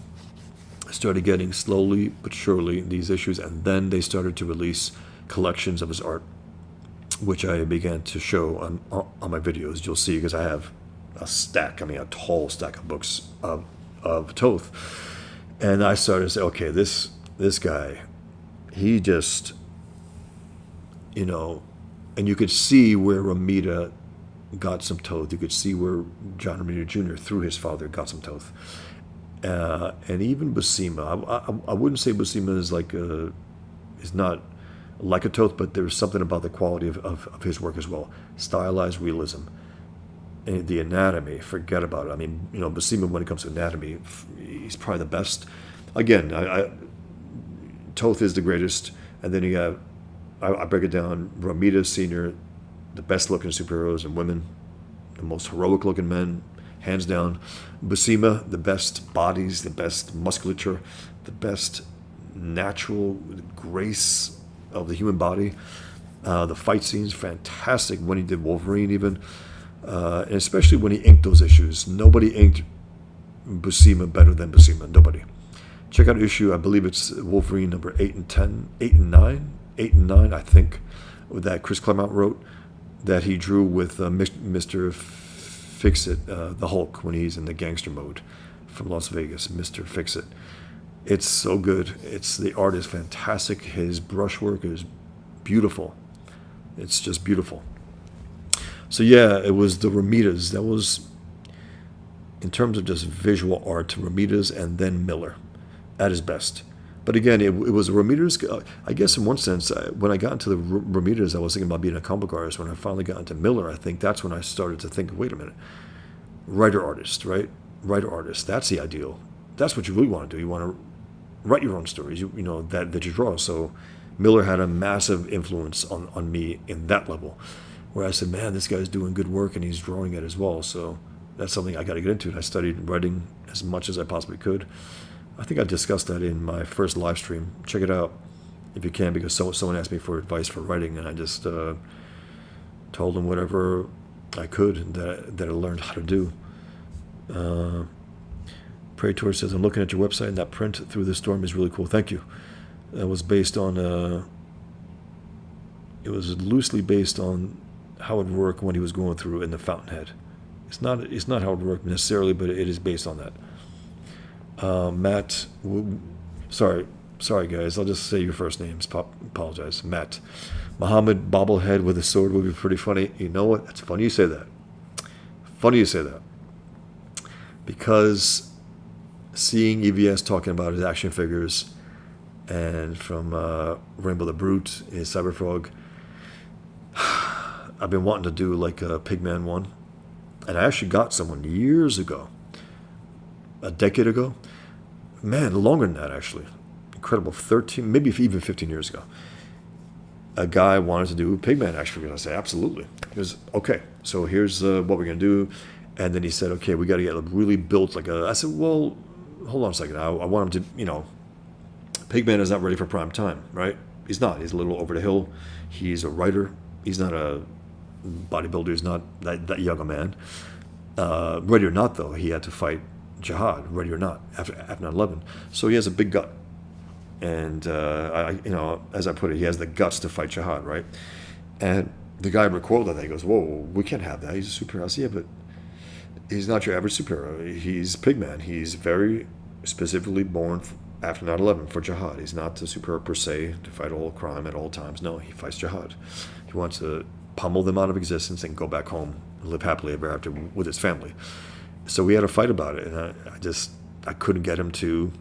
Started getting slowly but surely these issues, and then they started to release collections of his art, which I began to show on my videos. You'll see, because I have a tall stack of books of Toth. And I started to say, okay, this guy, he just, and you could see where Romita got some Toth. You could see where John Romita Jr., through his father, got some Toth. And even Buscema. I wouldn't say Buscema is not like a Toth, but there's something about the quality of his work as well. Stylized realism. And the anatomy, forget about it. I mean, Buscema, when it comes to anatomy, he's probably the best. Again, Toth is the greatest. And then you have, I break it down, Romita Sr., the best looking superheroes and women, the most heroic looking men, hands down. Buscema, the best bodies, the best musculature, the best natural grace of the human body. The fight scenes, fantastic when he did Wolverine even. And especially when he inked those issues. Nobody inked Buscema better than Buscema. Nobody. Check out issue, I believe it's Wolverine number 8 and 9, I think, that Chris Claremont wrote, that he drew with Mr. Fix-It, the Hulk, when he's in the gangster mode from Las Vegas, Mr. Fix-It. It's so good. The art is fantastic. His brushwork is beautiful. It's just beautiful. So yeah, it was the Romitas. That was, in terms of just visual art, Romitas and then Miller at his best. But again, it was Romitas. I guess in one sense, when I got into the Romitas, I was thinking about being a comic book artist. When I finally got into Miller, I think that's when I started to think, wait a minute, writer-artist, right? Writer-artist, that's the ideal. That's what you really want to do. You want to write your own stories, that you draw. So Miller had a massive influence on me in that level, where I said, man, this guy's doing good work and he's drawing it as well. So that's something I got to get into. And I studied writing as much as I possibly could. I think I discussed that in my first live stream. Check it out if you can, because someone asked me for advice for writing, and I just told them whatever I could that I learned how to do. Praetor says, I'm looking at your website, and that print Through the Storm is really cool. Thank you. That was based on, it was loosely based on how it worked when he was going through in the Fountainhead. It's not how it worked necessarily, but it is based on that. Matt, sorry guys, I'll just say your first names. Apologize. Matt. Muhammad bobblehead with a sword would be pretty funny. You know what? It's funny you say that. Because seeing EVS talking about his action figures, and from Rainbow the Brute, his Cyberfrog, I've been wanting to do like a Pigman one. And I actually got someone years ago. A decade ago, man, longer than that actually, incredible, 13, maybe even 15 years ago, a guy wanted to do Pigman action figures. I said, absolutely. He goes, okay, so here's what we're going to do. And then he said, okay, we got to get really built I said, well, hold on a second. I want him to, Pigman is not ready for prime time, right? He's not. He's a little over the hill. He's a writer. He's not a bodybuilder. He's not that young a man. Ready or not, though, he had to fight Jihad, ready or not, after 9/11. So he has a big gut, and as I put it, he has the guts to fight Jihad, right? And the guy recoiled that. He goes, "Whoa, we can't have that. He's a superhero." I said, yeah, but he's not your average superhero. He's Pigman. He's very specifically born after 9/11 for jihad. He's not the superhero per se to fight all crime at all times. No, he fights jihad. He wants to pummel them out of existence and go back home and live happily ever after with his family. So we had a fight about it, and I couldn't get him to,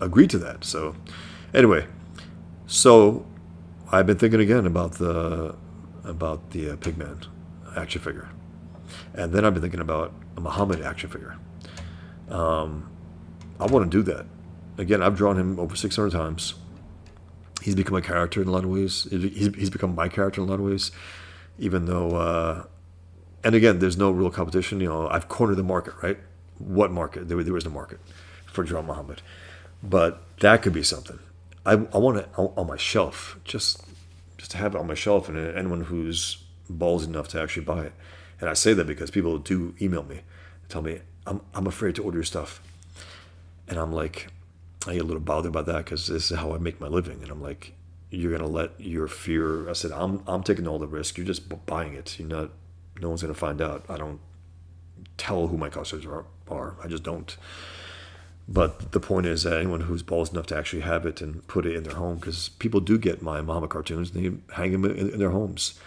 agree to that. So anyway, so I've been thinking again about the Pigman action figure, and then I've been thinking about a Muhammad action figure. I want to do that again. I've drawn him over 600 times. He's become a character in a lot of ways. He's become my character in a lot of ways, even though. And again, there's no real competition. I've cornered the market, right? What market? There is no market for John Muhammad, but that could be something. I want it on my shelf, just to have it on my shelf, and anyone who's ballsy enough to actually buy it. And I say that because people do email me, tell me I'm afraid to order your stuff, and I'm like, I get a little bothered about that because this is how I make my living, and I'm like, you're gonna let your fear. I said, I'm taking all the risk. You're just buying it. You're not. No one's gonna find out. I don't tell who my customers are. I just don't. But the point is that anyone who's balls enough to actually have it and put it in their home, because people do get my Muhammad cartoons, and they hang them in their homes.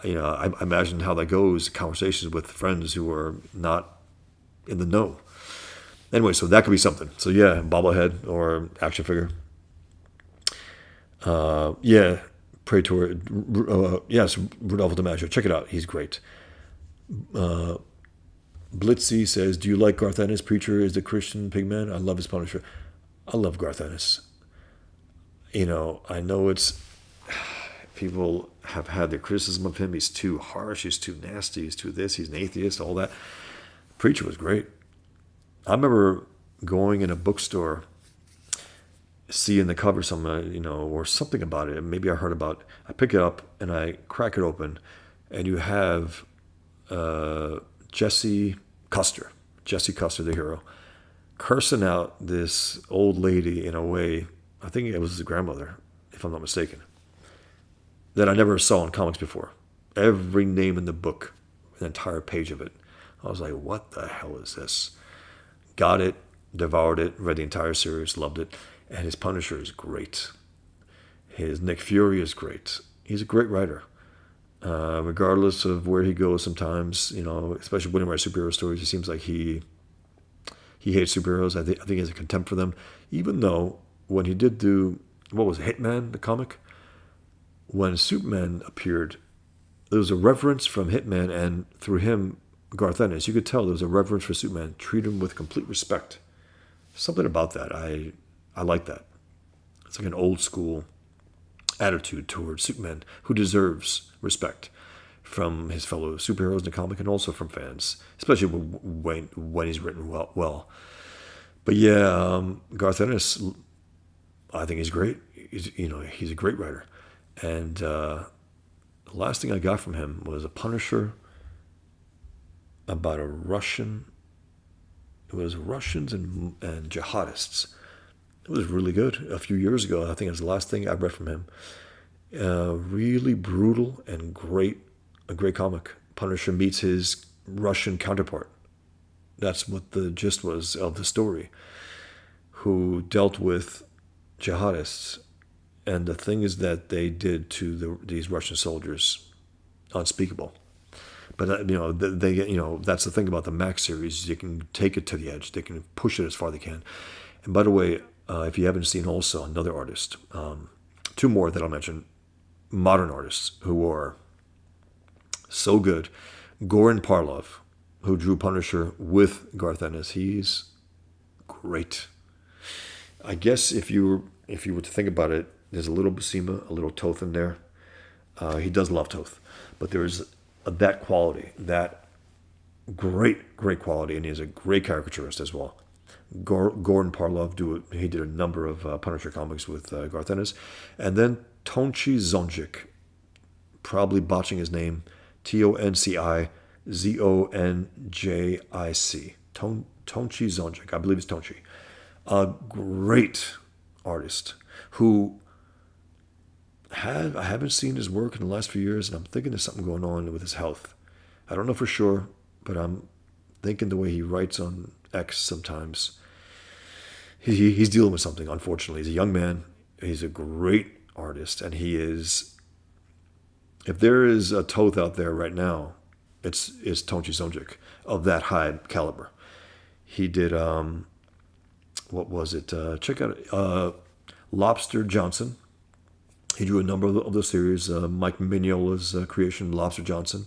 I imagine how that goes, conversations with friends who are not in the know. Anyway, so that could be something. So yeah, bobblehead or action figure. Yeah, Praetor. Yes, Rodolfo DiMaggio. Check it out. He's great. Blitzy says, do you like Garth Ennis? Preacher is the Christian Pigman. I love his Punisher. I love Garth Ennis. I know it's people have had their criticism of him. He's too harsh. He's too nasty. He's too this. He's an atheist. All that. Preacher was great. I remember going in a bookstore, seeing the cover somewhere, or something about it. Maybe I heard about it. I pick it up and I crack it open, and you have Jesse Custer, the hero, cursing out this old lady in a way, I think it was his grandmother, if I'm not mistaken, that I never saw in comics before. Every name in the book, an entire page of it. I was like, what the hell is this? Got it, devoured it, read the entire series, loved it. And his Punisher is great. His Nick Fury is great. He's a great writer. Regardless of where he goes sometimes, especially when he writes superhero stories, it seems like he hates superheroes. I think he has a contempt for them. Even though when he did do, what was it, Hitman, the comic? When Superman appeared, there was a reverence from Hitman, and through him, Garth Ennis, you could tell there was a reverence for Superman. Treat him with complete respect. Something about that. I like that. It's like an old school attitude towards Superman, who deserves respect from his fellow superheroes in the comic and also from fans, especially when he's written well. But yeah, Garth Ennis, I think he's great. He's a great writer. And the last thing I got from him was a Punisher about a Russian. It was Russians and jihadists. It was really good. A few years ago, I think it was the last thing I read from him. Really brutal and a great comic. Punisher meets his Russian counterpart. That's what the gist was of the story. Who dealt with jihadists, and the things that they did to these Russian soldiers, unspeakable. But they that's the thing about the Max series. You can take it to the edge. They can push it as far as they can. And by the way, if you haven't seen also another artist, two more that I'll mention, modern artists who are so good. Goran Parlov, who drew Punisher with Garth Ennis, he's great. I guess if you were to think about it, there's a little Buscema, a little Toth in there. He does love Toth, but there is that quality, that great quality, and he's a great caricaturist as well. Goran Parlov he did a number of Punisher comics with Garth Ennis, and then Tonci Zonjic, probably botching his name, Tonci Zonjic. Tonci Zonjic, I believe it's Tonci. A great artist who I haven't seen his work in the last few years, and I'm thinking there's something going on with his health. I don't know for sure, but thinking the way he writes on X sometimes, he's dealing with something, unfortunately. He's a young man. He's a great artist, and he is, if there is a Toth out there right now, it's Tonchi Sonjic of that high caliber. He did, what was it? Check out Lobster Johnson. He drew a number of those series. Mike Mignola's creation, Lobster Johnson.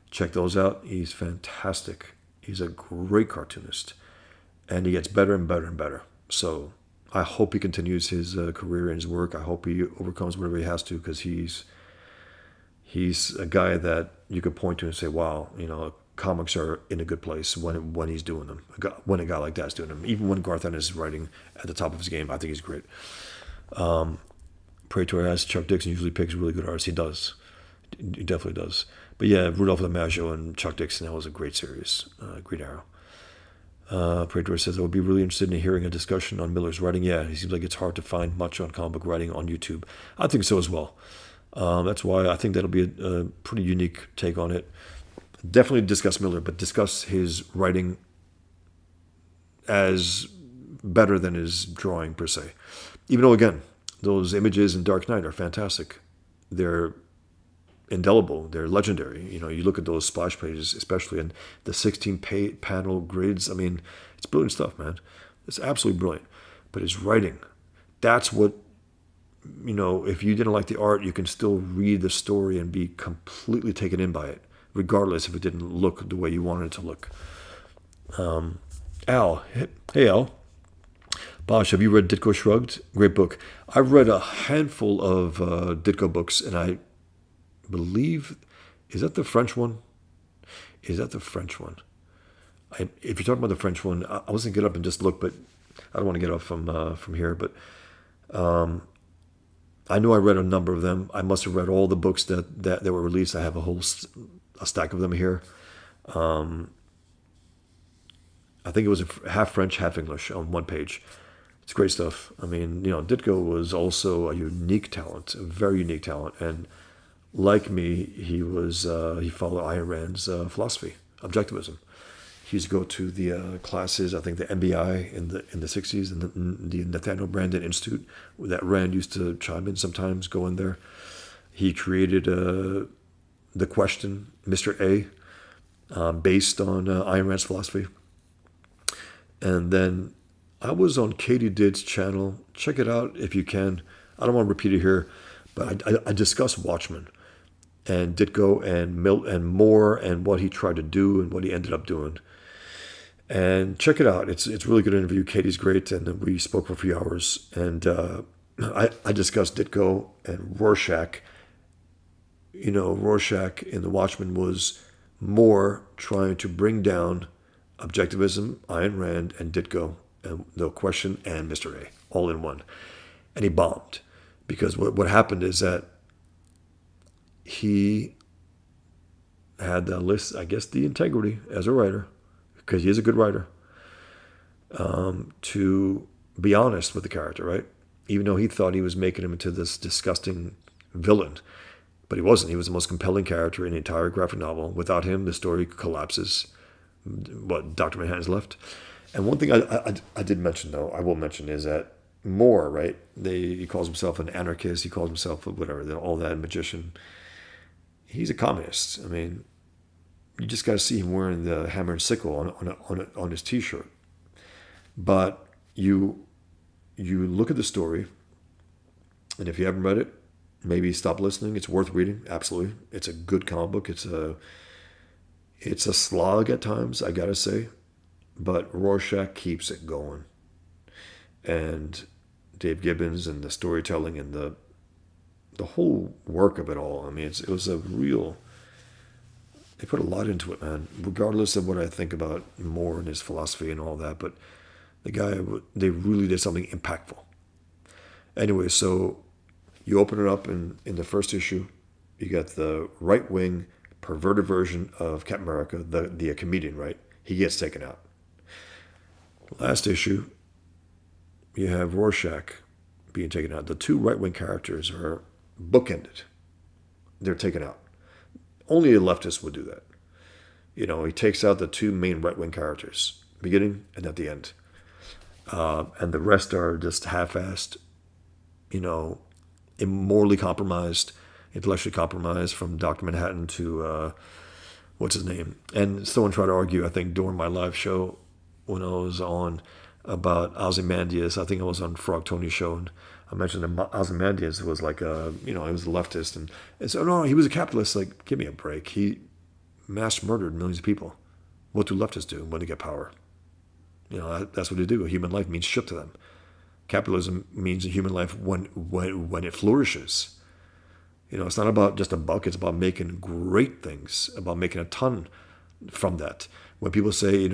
Check those out. He's fantastic. He's a great cartoonist. And he gets better and better and better. So I hope he continues his career and his work. I hope he overcomes whatever he has to, because he's a guy that you could point to and say, wow, comics are in a good place when he's doing them. When a guy like that is doing them. Even when Garth Ennis is writing at the top of his game, I think he's great. Praetor asks, Chuck Dixon usually picks really good artists. He does. He definitely does. But yeah, Rudolph DiMaggio and Chuck Dixon, that was a great series. Great arrow. Praetor says, I would be really interested in hearing a discussion on Miller's writing. Yeah, it seems like it's hard to find much on comic book writing on YouTube. I think so as well. That's why I think that'll be a pretty unique take on it. Definitely discuss Miller, but discuss his writing as better than his drawing per se. Even though, again, those images in Dark Knight are fantastic. They're indelible. They're legendary. You look at those splash pages, especially in the 16-panel grids. I mean, it's brilliant stuff, man. It's absolutely brilliant. But his writing, that's what, if you didn't like the art, you can still read the story and be completely taken in by it, regardless if it didn't look the way you wanted it to look. Al. Hey, Al. Bosch, have you read Ditko Shrugged? Great book. I've read a handful of Ditko books, and I believe, is that the French one? If you're talking about the French one, I was going to get up and just look, but I don't want to get up from here. But I know I read a number of them. I must have read all the books that were released. I have a stack of them here. I think it was half French, half English on one page. It's great stuff. I mean, Ditko was also a unique talent, a very unique talent. And like me, he followed Ayn Rand's philosophy, objectivism. He used to go to the classes, I think the MBI in the 60s, and the Nathaniel Branden Institute, that Rand used to chime in sometimes, go in there. He created The Question, Mr. A, based on Ayn Rand's philosophy. And then I was on Katie Did's channel. Check it out if you can. I don't want to repeat it here, but I discuss Watchmen and Ditko and Milt and Moore and what he tried to do and what he ended up doing. And check it out. It's a really good interview. Katie's great, and we spoke for a few hours. And I discussed Ditko and Rorschach. Rorschach in The Watchmen was Moore trying to bring down objectivism, Ayn Rand, and Ditko, and The Question, and Mr. A, all in one. And he bombed. Because what happened is that he had the integrity as a writer, because he is a good writer, to be honest with the character, right? Even though he thought he was making him into this disgusting villain. But he wasn't. He was the most compelling character in the entire graphic novel. Without him, the story collapses. Dr. Manhattan's left. And one thing I did mention, though, I will mention, is that Moore, right? He calls himself an anarchist. He calls himself whatever, all that, magician. He's a communist. I mean, you just got to see him wearing the hammer and sickle on his T-shirt. But you look at the story, and if you haven't read it, maybe stop listening. It's worth reading. Absolutely, it's a good comic book. It's a slog at times, I gotta say, but Rorschach keeps it going. And Dave Gibbons and the storytelling and the whole work of it all. I mean, it was a real. They put a lot into it, man. Regardless of what I think about Moore and his philosophy and all that, but the guy, they really did something impactful. Anyway, so you open it up in the first issue, you got the right-wing perverted version of Captain America, the comedian, right? He gets taken out. Last issue, you have Rorschach being taken out. The two right-wing characters are bookended. They're taken out. Only a leftist would do that. He takes out the two main right-wing characters, beginning and at the end. And the rest are just half-assed, immorally compromised, intellectually compromised, from Dr. Manhattan to, what's his name? And someone tried to argue, I think, during my live show when I was on about Ozymandias. I think I was on Frog Tony's show, and I mentioned that Ozymandias was like he was a leftist. And so, no, he was a capitalist. Like, give me a break. He mass murdered millions of people. What do leftists do when they get power? That's what they do. Human life means shit to them. Capitalism means a human life when it flourishes. It's not about just a buck. It's about making great things, about making a ton from that. When people say,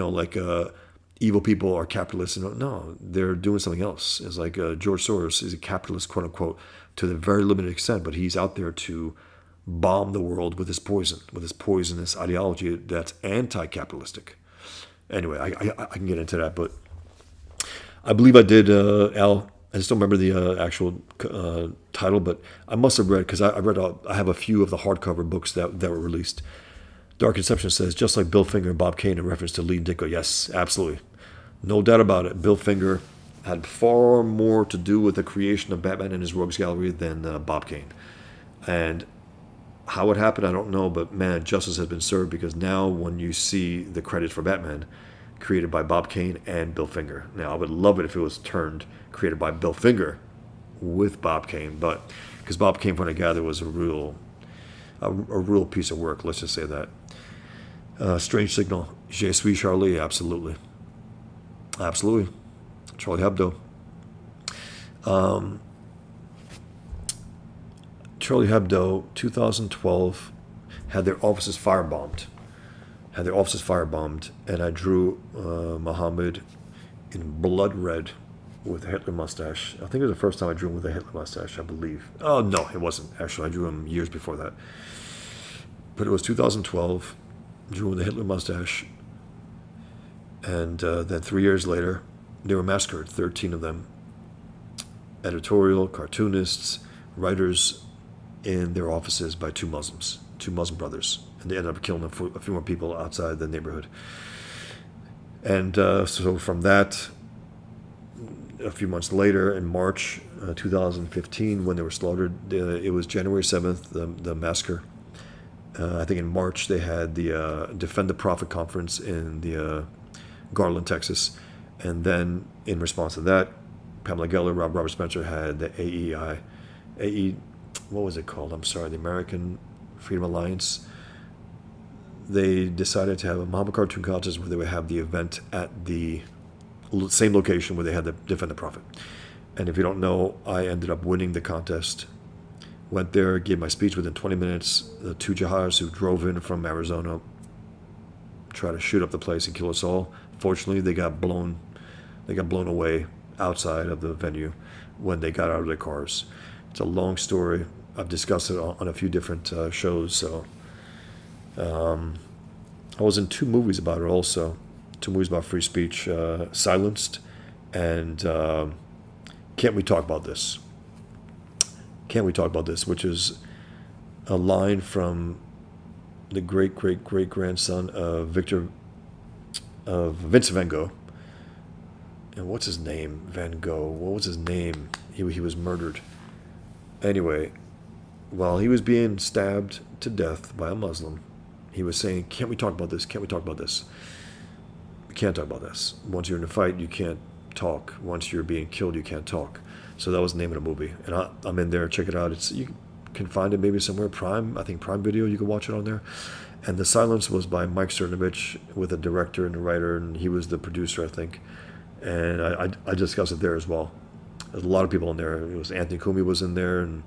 evil people are capitalists, no, they're doing something else. It's like George Soros is a capitalist, quote unquote, to the very limited extent, but he's out there to bomb the world with his poison, with his poisonous ideology that's anti-capitalistic. Anyway, I can get into that, but I believe I did, Al. I just don't remember the actual title, but I must have read, because I have a few of the hardcover books that were released. Dark Conception says, just like Bill Finger and Bob Kane in reference to Lee Ditko. Yes, absolutely. No doubt about it. Bill Finger had far more to do with the creation of Batman and his Rogues Gallery than Bob Kane. And how it happened, I don't know, but man, justice has been served, because now when you see the credits for Batman created by Bob Kane and Bill Finger. Now, I would love it if it was created by Bill Finger with Bob Kane, but because Bob Kane, from what I gather, was a real piece of work, let's just say that. Strange Signal, Je suis Charlie, absolutely. Absolutely. Charlie Hebdo. Charlie Hebdo, 2012, had their offices firebombed. And I drew Muhammad in blood red with a Hitler mustache. I think it was the first time I drew him with a Hitler mustache, I believe. Oh, no, it wasn't. Actually, I drew him years before that. But it was 2012, drew him with a Hitler mustache. And then 3 years later, they were massacred, 13 of them. Editorial, cartoonists, writers in their offices by two Muslim brothers. And they ended up killing a few more people outside the neighborhood. And so from that, a few months later, in March 2015, when they were slaughtered, it was January 7th, the massacre. I think in March they had the Defend the Prophet conference in the Garland, Texas. And then in response to that, Pamela Geller, Robert Spencer had the what was it called? I'm sorry, the American Freedom Alliance. They decided to have a Muhammad cartoon contest where they would have the event at the same location where they had the Defend the Prophet. And if you don't know, I ended up winning the contest. Went there, gave my speech within 20 minutes. The two jihadists who drove in from Arizona tried to shoot up the place and kill us all. Fortunately, they got blown away outside of the venue when they got out of their cars. It's a long story. I've discussed it on a few different shows. So I was in two movies about it also. Two movies about free speech, Silenced and Can't We Talk About This? Can't We Talk About This? Which is a line from the great-great-great-grandson of Vincent van Gogh. And what's his name? Van Gogh. What was his name? He was murdered. Anyway, while he was being stabbed to death by a Muslim, he was saying, can't we talk about this? Can't we talk about this? We can't talk about this. Once you're in a fight, you can't talk. Once you're being killed, you can't talk. So that was the name of the movie. And I'm in there. Check it out. You can find it maybe somewhere. Prime, I think Prime Video, you can watch it on there. And The Silence was by Mike Cernovich with a director and a writer, and he was the producer, I think. And I discussed it there as well. There's a lot of people in there. It was Anthony Cumia was in there, and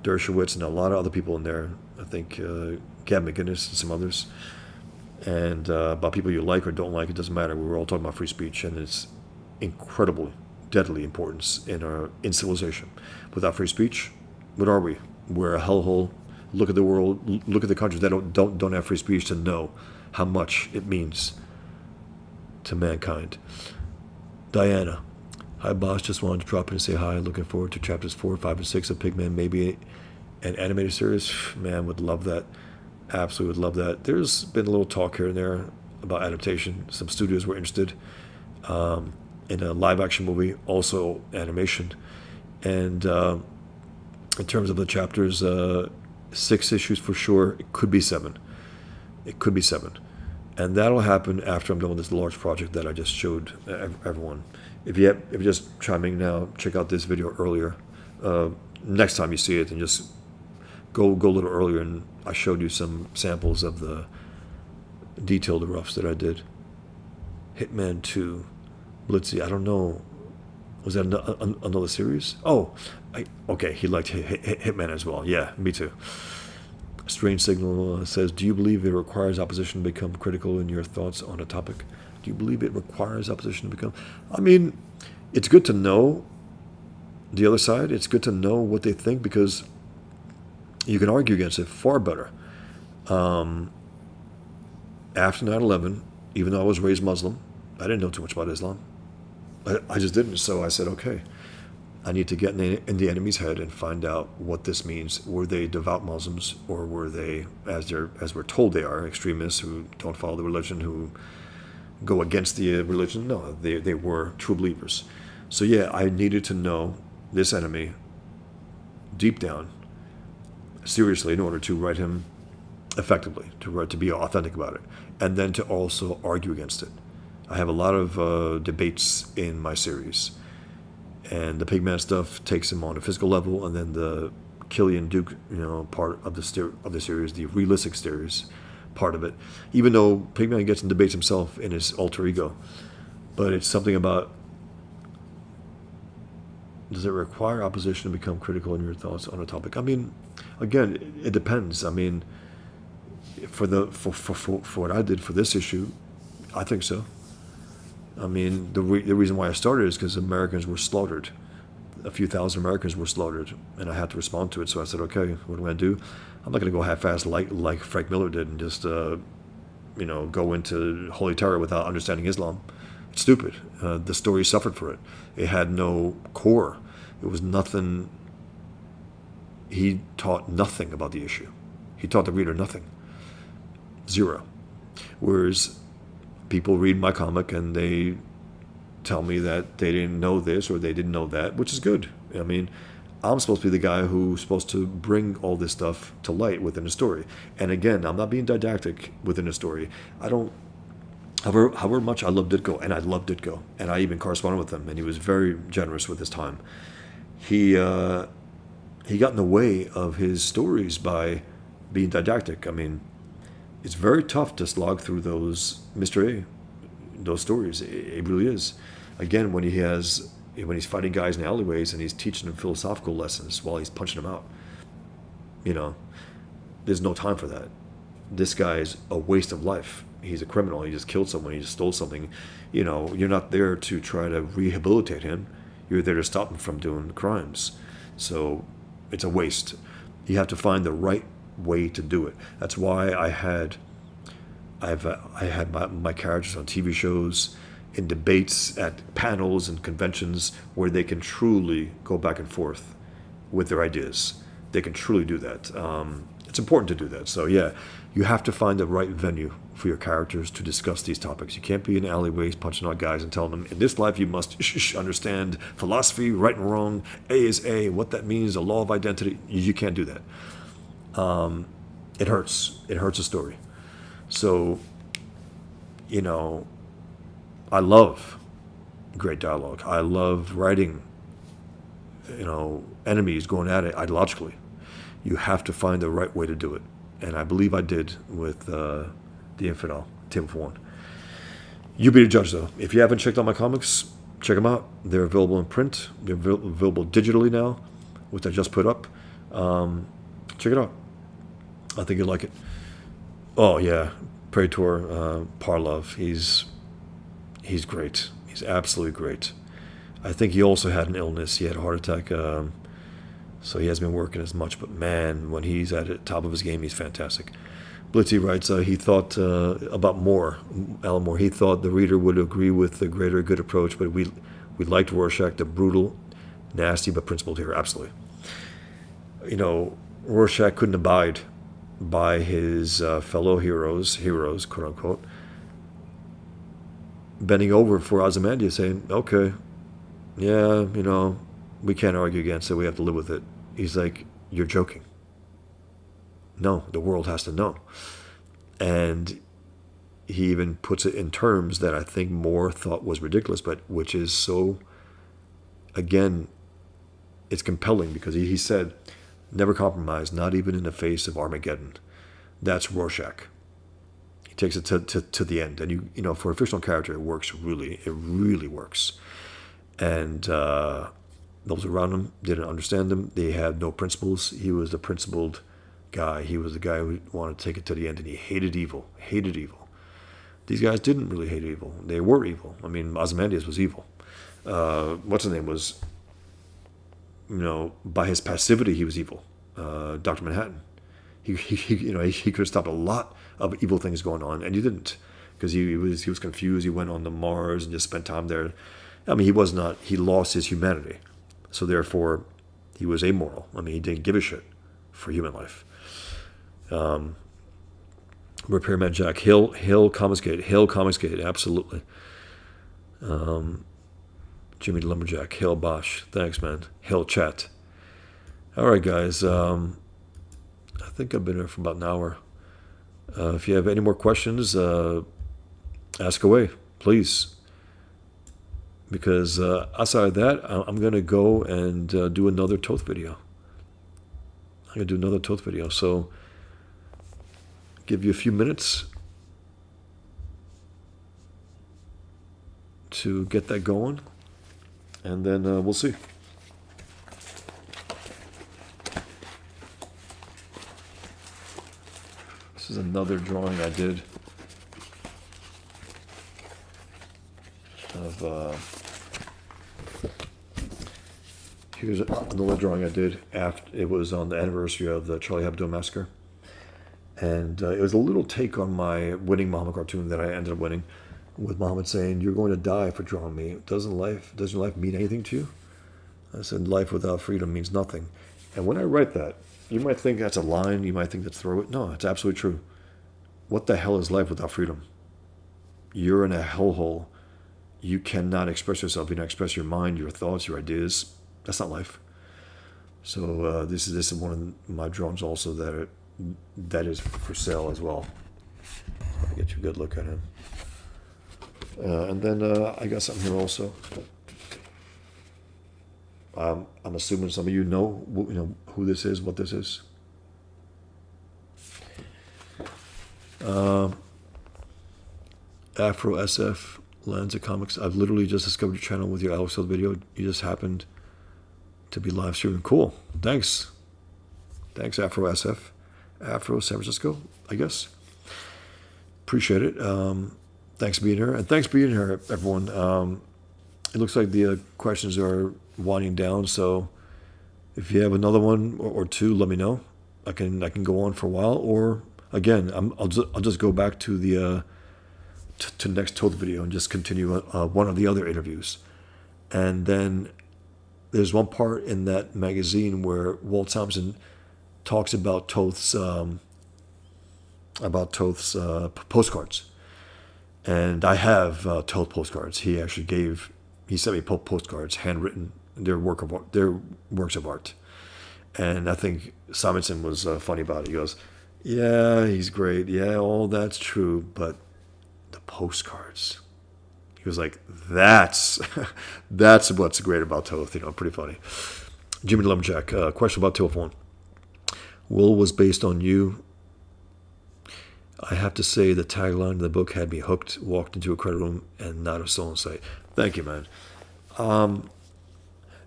Dershowitz, and a lot of other people in there. I think Gab McGinnis and some others. And about people you like or don't like, it doesn't matter. We were all talking about free speech, and it's incredible, deadly importance in civilization. Without free speech, what are we? We're a hellhole. Look at the world. Look at the countries that don't have free speech to know how much it means to mankind. Diana. Hi, boss. Just wanted to drop in and say hi. Looking forward to chapters 4, 5, and 6 of Pigman. Maybe an animated series. Man, would love that. Absolutely would love that. There's been a little talk here and there about adaptation. Some studios were interested in a live action movie, also animation. And in terms of the chapters, 6 issues for sure. It could be 7. It could be 7. And that'll happen after I'm done with this large project that I just showed everyone. If you're just chiming now, check out this video earlier. Next time you see it, and just go a little earlier, and I showed you some samples of the detailed roughs that I did. Hitman 2, Blitzy. I don't know. Was that another series? Oh, okay. He liked Hitman as well. Yeah, me too. Strange Signal says, do you believe it requires opposition to become critical in your thoughts on a topic? Do you believe it requires opposition to become... I mean, it's good to know the other side. It's good to know what they think, because you can argue against it far better. After 9/11, even though I was raised Muslim, I didn't know too much about Islam. I just didn't. So I said, okay, I need to get in the enemy's head and find out what this means. Were they devout Muslims, or were they, as we're told they are, extremists who don't follow the religion, who go against the religion? No, they were true believers. So yeah, I needed to know this enemy deep down, seriously, in order to write him effectively, to be authentic about it, and then to also argue against it. I have a lot of debates in my series, and the Pigman stuff takes him on a physical level, and then the Killian Duke, part of the series, the realistic series part of it. Even though Pigman gets in debates himself in his alter ego, but it's something about, does it require opposition to become critical in your thoughts on a topic? I mean, again, it depends. I mean, for what I did for this issue, I think so. I mean, the reason why I started is because Americans were slaughtered. A few thousand Americans were slaughtered, and I had to respond to it. So I said, okay, what am I going to do? I'm not going to go half-assed like Frank Miller did and just, go into holy terror without understanding Islam. It's stupid. The story suffered for it. It had no core. It was nothing. He taught nothing about the issue. He taught the reader nothing. Zero. Whereas people read my comic and they tell me that they didn't know this or they didn't know that, which is good. I mean, I'm supposed to be the guy who's supposed to bring all this stuff to light within a story. And again, I'm not being didactic within a story. I don't, however much I love Ditko, and I love Ditko, and I even corresponded with him, and he was very generous with his time. He got in the way of his stories by being didactic. I mean, it's very tough to slog through those Mr. A, those stories. It really is. Again, when he's fighting guys in alleyways and he's teaching them philosophical lessons while he's punching them out, there's no time for that. This guy's a waste of life. He's a criminal. He just killed someone. He just stole something. You're not there to try to rehabilitate him. You're there to stop him from doing crimes. So it's a waste. You have to find the right way to do it. That's why I had my characters on TV shows, in debates, at panels and conventions where they can truly go back and forth with their ideas. They can truly do that. It's important to do that. So yeah, you have to find the right venue for your characters to discuss these topics. You can't be in alleyways punching out guys and telling them, in this life you must understand philosophy, right and wrong, A is A, what that means, the law of identity. You can't do that. It hurts. It hurts a story. So, I love great dialogue. I love writing, enemies going at it ideologically. You have to find the right way to do it. And I believe I did with The Infidel, Table for One. You be the judge, though. If you haven't checked out my comics, check them out. They're available in print. They're available digitally now, which I just put up. Check it out. I think you'll like it. Oh, yeah. Praetor Parlov. He's great. He's absolutely great. I think he also had an illness. He had a heart attack. So he hasn't been working as much. But, man, when he's at the top of his game, he's fantastic. Blitzy writes, he thought about Alan Moore. He thought the reader would agree with the greater good approach, but we liked Rorschach, the brutal, nasty, but principled hero. Absolutely. Rorschach couldn't abide by his fellow heroes, quote unquote, bending over for Ozymandias, saying, "Okay, yeah, we can't argue against it. We have to live with it." He's like, "You're joking." No, the world has to know. And he even puts it in terms that I think Moore thought was ridiculous, but which is so, again, it's compelling because he said, "Never compromise, not even in the face of Armageddon." That's Rorschach. He takes it to the end. And, for a fictional character, it works really. It really works. And those around him didn't understand him. They had no principles. He was the principled guy. He was the guy who wanted to take it to the end, and he hated evil. Hated evil. These guys didn't really hate evil. They were evil. I mean, Ozymandias was evil. What's his name was, by his passivity, he was evil. Dr. Manhattan. He could have stopped a lot of evil things going on, and he didn't, because he was confused. He went on to Mars and just spent time there. I mean, he lost his humanity. So therefore, he was amoral. I mean, he didn't give a shit for human life. Repairman Jack, Hill Comicsgate, absolutely. Jimmy the Lumberjack, Hill Bosch, thanks, man. Hill Chat. All right, guys. I think I've been here for about an hour. If you have any more questions, ask away, please. Because outside of that, I'm going to go and do another Toth video. So give you a few minutes to get that going, and then we'll see. This is another drawing I did of here's another drawing I did after it was on the anniversary of the Charlie Hebdo massacre, and it was a little take on my winning Muhammad cartoon that I ended up winning, with Muhammad saying, "You're going to die for drawing me. Doesn't your life mean anything to you?" I said, "Life without freedom means nothing." And when I write that, you might think that's a line, you might think that's throwaway. No, it's absolutely true. What the hell is life without freedom? You're in a hellhole. You cannot express yourself. You cannot express your mind, your thoughts, your ideas. That's not life. So this is one of my drawings also that is for sale as well. I'll get you a good look at him. And then I got something here also. I'm assuming some of you know who this is, what this is. Afro SF Lanza Comics. I've literally just discovered your channel with your Alex Hill video. You just happened to be live streaming. Cool. Thanks, Afro SF. Afro San Francisco, I guess. Appreciate it. Thanks for being here. And thanks for being here, everyone. It looks like the questions are winding down, so if you have another one or two, let me know. I can go on for a while, or again, I'll just go back to the to next Toth video and just continue one of the other interviews. And then there's one part in that magazine where Walt Thompson talks about Toth's postcards. And I have Toth postcards. He sent me postcards, handwritten, their works of art. And I think Simonson was funny about it. He goes, "Yeah, he's great. Yeah, all that's true, but the postcards." He was like, "That's what's great about Toth." Pretty funny. Jimmy the Lumberjack. Question about telephone. Will was based on you. I have to say the tagline of the book had me hooked. Walked into a credit room and not a soul in sight. Thank you, man.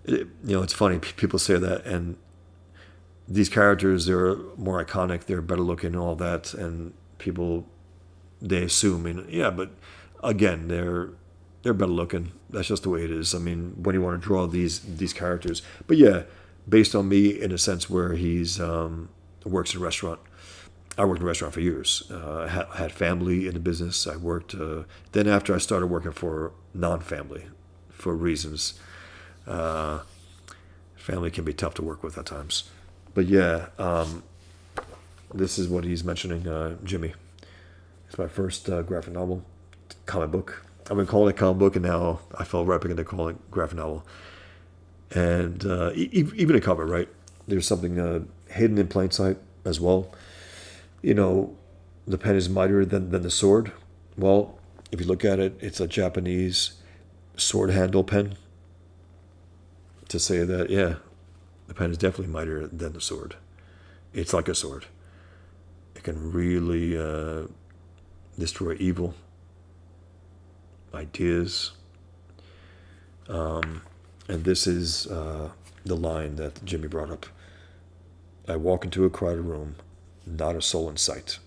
It's funny. People say that, and these characters, they're more iconic. They're better looking and all that, and people, they assume, yeah, but again, they're better looking. That's just the way it is. I mean, when you want to draw these characters, but yeah, based on me in a sense where he's works in a restaurant. I worked in a restaurant for years. I had family in the business. I worked. Then after I started working for non-family, for reasons, family can be tough to work with at times. But yeah, This is what he's mentioning, Jimmy. It's my first graphic novel, comic book. I've been calling it comic book, and now I felt right back into calling it graphic novel. And even a cover, right? There's something hidden in plain sight as well. You know, the pen is mightier than the sword. Well, if you look at it, it's a Japanese sword handle pen. To say that, yeah, the pen is definitely mightier than the sword. It's like a sword. It can really destroy evil, ideas. And this is the line that Jimmy brought up. I walk into a crowded room, not a soul in sight.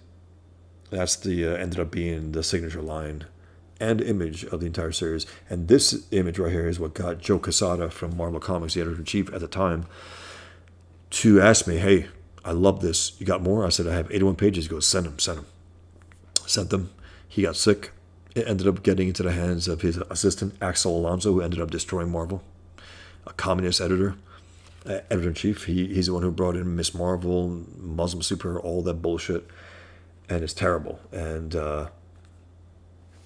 That's the ended up being the signature line and image of the entire series. And this image right here is what got Joe Quesada from Marvel Comics, the editor-in-chief at the time, to ask me, hey, I love this. You got more? I said, I have 81 pages. He goes, send them. Sent them. He got sick. It ended up getting into the hands of his assistant, Axel Alonso, who ended up destroying Marvel, a communist editor-in-chief. He's the one who brought in Miss Marvel, Muslim Super, all that bullshit. And it's terrible. And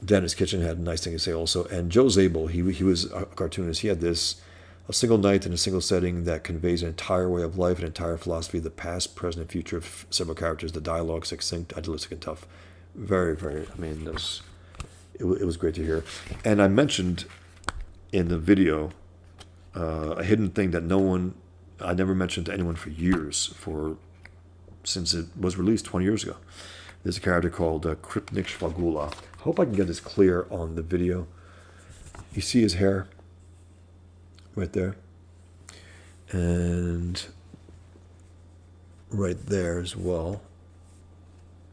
Dennis Kitchen had a nice thing to say also. And Joe Zabel, he was a cartoonist. He had this, a single night in a single setting that conveys an entire way of life, an entire philosophy, the past, present, and future of several characters, the dialogue, succinct, idealistic, and tough. Very, very, I mean, it was great to hear. And I mentioned in the video a hidden thing that I never mentioned to anyone for years, since it was released 20 years ago. There's a character called Kripnik Shvagula. I hope I can get this clear on the video. You see his hair right there. And right there as well.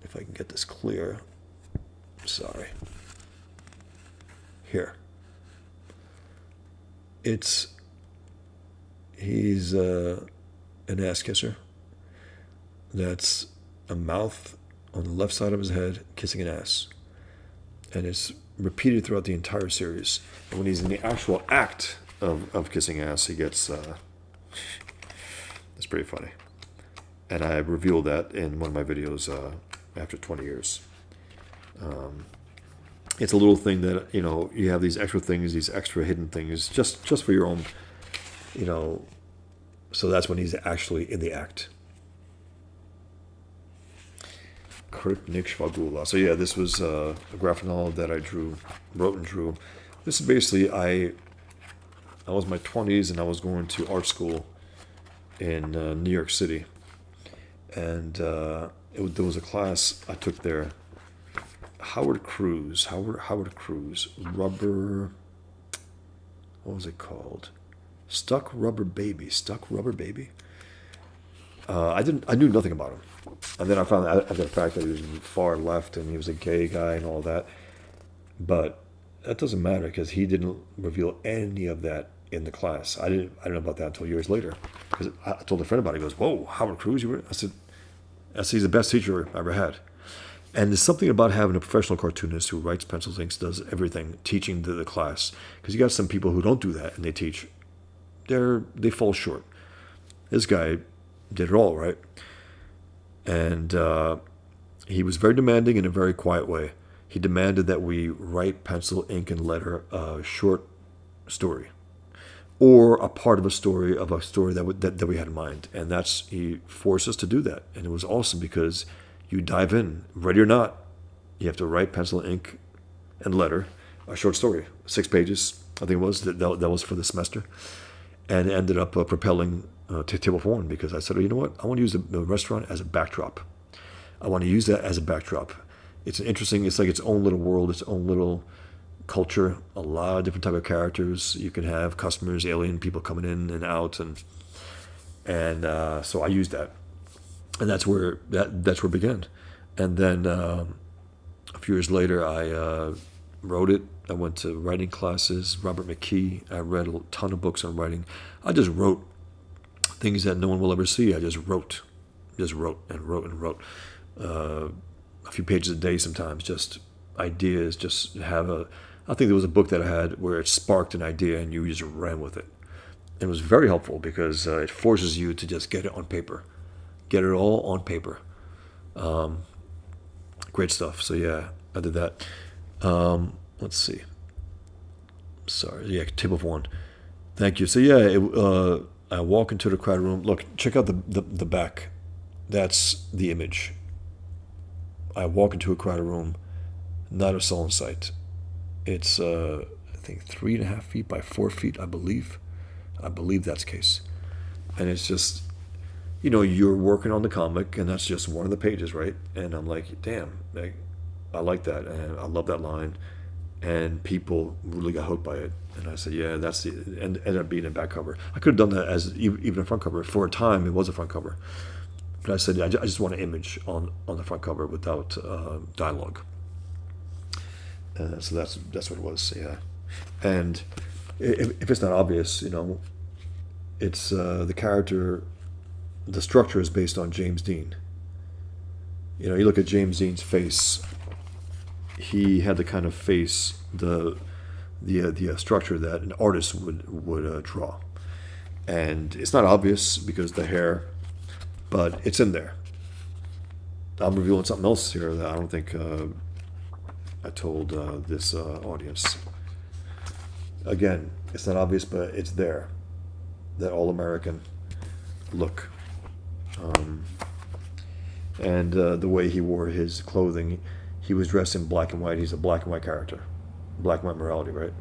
If I can get this clear. Sorry. Here. He's an ass kisser. That's a mouth on the left side of his head kissing an ass. And it's repeated throughout the entire series. And when he's in the actual act of kissing ass, he gets... it's pretty funny. And I revealed that in one of my videos after 20 years. It's a little thing that, you have these extra things, these extra hidden things, just for your own, so that's when he's actually in the act. Kripnik Shvagula. So yeah, this was a graphic novel that I wrote and drew. This is basically, I was in my 20s and I was going to art school in New York City. And there was a class I took there. Howard Cruz, rubber, what was it called? Stuck Rubber Baby. I knew nothing about him. And then I found out after the fact that he was far left and he was a gay guy and all that. But that doesn't matter because he didn't reveal any of that in the class. I didn't know about that until years later. Because I told a friend about it. He goes, whoa, Howard Cruz? I said, he's the best teacher I ever had. And there's something about having a professional cartoonist who writes, pencils, inks, does everything, teaching the class. Because you got some people who don't do that and they teach. They fall short. This guy did it all, right? And he was very demanding in a very quiet way. He demanded that we write, pencil, ink, and letter a short story. Or a part of a story that we had in mind. And he forced us to do that. And it was awesome because you dive in, ready or not. You have to write, pencil, ink, and letter, a short story, 6 pages, I think it was. That was for the semester. And it ended up propelling to Table for One because I said, you know what? I want to use the restaurant as a backdrop. I want to use that as a backdrop. It's like its own little world, its own little culture, a lot of different type of characters. You can have customers, alien people coming in and out. And so I used that. And that's where it began. And then a few years later, I wrote it. I went to writing classes, Robert McKee. I read a ton of books on writing. I just wrote things that no one will ever see. I just wrote and wrote. A few pages a day sometimes, just ideas, I think there was a book that I had where it sparked an idea and you just ran with it. It was very helpful because it forces you to just get it on paper. Get it all on paper. Great stuff. So yeah, I did that. Let's see. Sorry. Yeah, tip of one. Thank you. So yeah, I walk into the crowd room. Look, check out the back. That's the image. I walk into a crowded room, not a soul in sight. It's I think 3.5 feet by 4 feet, I believe. I believe that's the case. And it's just, you're working on the comic, and that's just one of the pages, right? And I'm like, damn, I like that, and I love that line, and people really got hooked by it. And I said, yeah, that's the, and ended up being a back cover. I could have done that as even a front cover. For a time, it was a front cover, but I said, I just want an image on the front cover without dialogue. So that's what it was, yeah. And if it's not obvious, it's the character. The structure is based on James Dean. You look at James Dean's face. He had the kind of face, the structure that an artist would draw, and it's not obvious because the hair, but it's in there. I'm revealing something else here that I don't think I told this audience. Again, it's not obvious, but it's there. That all-American look. And the way he wore his clothing, he was dressed in black and white. He's a black and white character, black and white morality, right?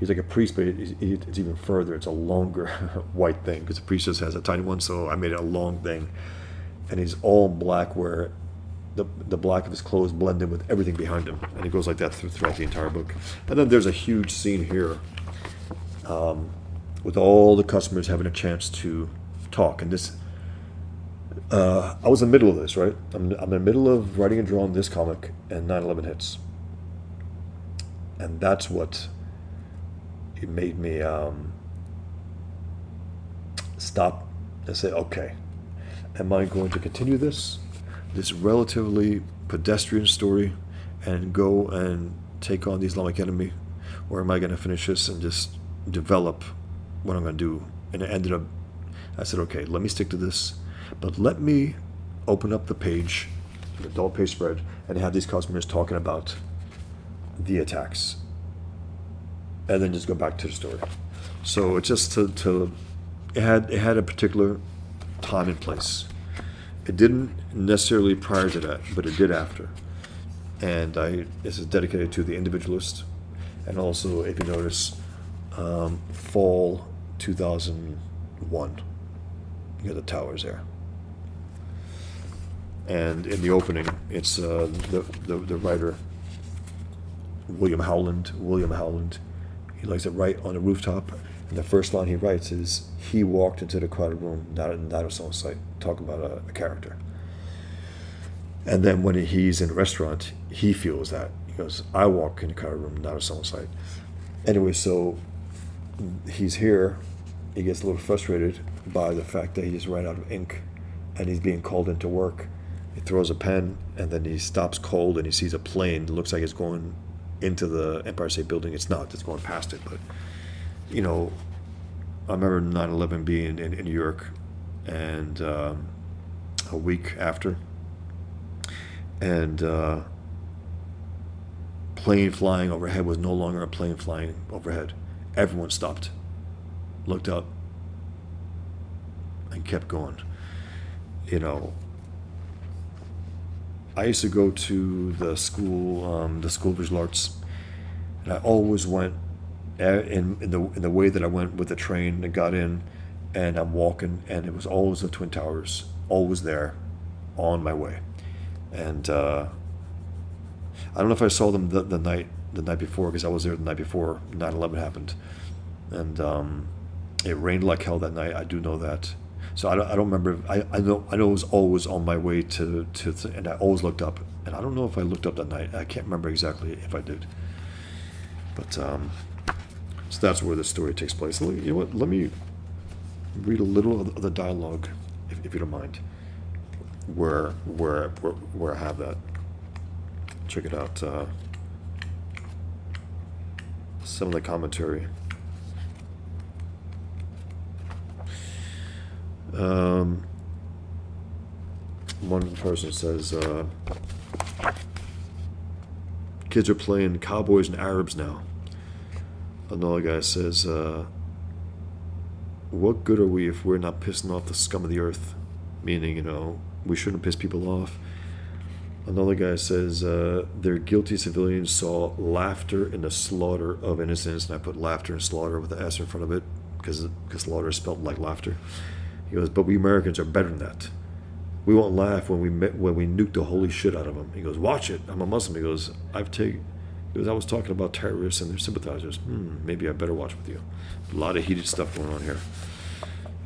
He's like a priest, but it's even further. It's a longer white thing because the priestess has a tiny one, so I made it a long thing. And he's all black, where the black of his clothes blend in with everything behind him, and it goes like that throughout the entire book. And then there's a huge scene here with all the customers having a chance to talk, and this. I was in the middle of this, right? I'm in the middle of writing and drawing this comic, and 9/11 hits. And that's what it made me stop and say, okay, am I going to continue this relatively pedestrian story and go and take on the Islamic enemy? Or am I going to finish this and just develop what I'm going to do? And it ended up, I said, okay, let me stick to this. But let me open up the page, the adult page spread, and have these customers talking about the attacks, and then just go back to the story. So it's just it had a particular time and place. It didn't necessarily prior to that, but it did after. And this is dedicated to the individualist, and also, if you notice, fall 2001. You got the towers there. And in the opening, it's the writer, William Howland. He likes to write on a rooftop. And the first line he writes is, he walked into the crowded room, not a soul in sight. Talk about a character. And then when he's in a restaurant, he feels that. He goes, I walk in the crowded room, not a soul in sight. Anyway, so he's here. He gets a little frustrated by the fact that he just ran out of ink and he's being called into work. He throws a pen, and then he stops cold, and he sees a plane that looks like it's going into the Empire State Building. It's not. It's going past it. But, I remember 9/11 being in New York, and a week after, and plane flying overhead was no longer a plane flying overhead. Everyone stopped, looked up, and kept going. I used to go to the school of visual arts, and I always went in the way that I went with the train and got in, and I'm walking, and it was always the Twin Towers, always there, on my way. And I don't know if I saw them the night before, because I was there the night before 9/11 happened, and it rained like hell that night. I do know that. So I don't remember. I know it was always on my way to and I always looked up. And I don't know if I looked up that night. I can't remember exactly if I did. But so that's where the story takes place. You know what? Let me read a little of the dialogue, if you don't mind, where I have that. Check it out. Some of the commentary. one person says, kids are playing cowboys and Arabs now. Another guy says, what good are we if we're not pissing off the scum of the earth? Meaning, we shouldn't piss people off. Another guy says, their guilty civilians saw laughter in the slaughter of innocents. And I put laughter and slaughter with the S in front of it because slaughter is spelled like laughter. He goes, but we Americans are better than that. We won't laugh when we nuke the holy shit out of them. He goes, watch it. I'm a Muslim. He goes, I was talking about terrorists and their sympathizers. Maybe I better watch with you. A lot of heated stuff going on here.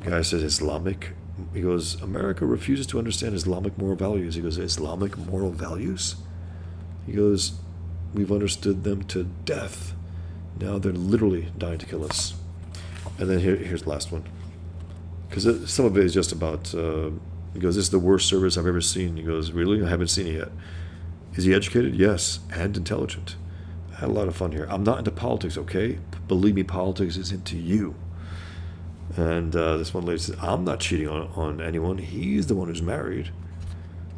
The guy says Islamic. He goes, America refuses to understand Islamic moral values. He goes, Islamic moral values? He goes, we've understood them to death. Now they're literally dying to kill us. And then here's the last one. Because some of it is just about, he goes, this is the worst service I've ever seen. He goes, really? I haven't seen it yet. Is he educated? Yes. And intelligent. I had a lot of fun here. I'm not into politics, okay? Believe me, politics is into you. And this one lady says, I'm not cheating on anyone. He's the one who's married.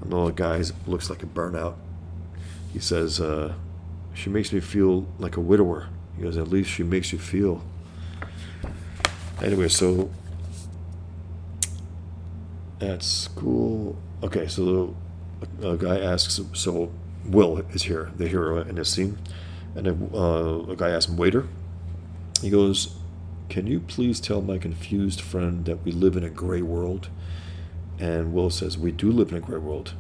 Another guy looks like a burnout. He says, she makes me feel like a widower. He goes, at least she makes you feel. Anyway, so at school, okay, so a guy asks, so Will is here, the hero in this scene, and a guy asks him, waiter, he goes, can you please tell my confused friend that we live in a gray world? And Will says, we do live in a gray world.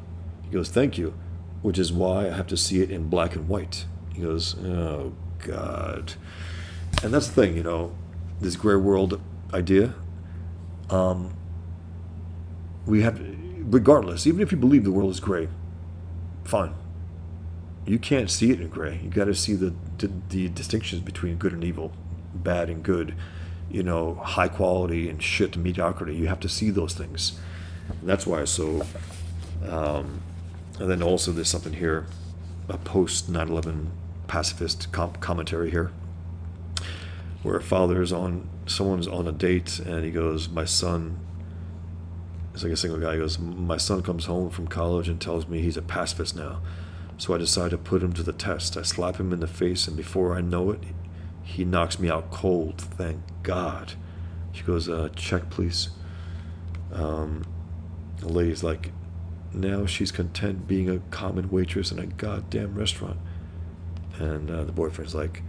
He goes, thank you, which is why I have to see it in black and white. He goes, oh, God. And that's the thing, this gray world idea. We have, regardless, even if you believe the world is gray, fine. You can't see it in gray. You got to see the distinctions between good and evil, bad and good, high quality and shit and mediocrity. You have to see those things. And that's why it's so. And then also there's something here, a post 9/11 pacifist commentary here, where someone's on a date and he goes, my son. It's like a single guy. He goes, my son comes home from college and tells me he's a pacifist now. So I decide to put him to the test. I slap him in the face, and before I know it, he knocks me out cold. Thank God. She goes, check, please. The lady's like, now she's content being a common waitress in a goddamn restaurant. And the boyfriend's like,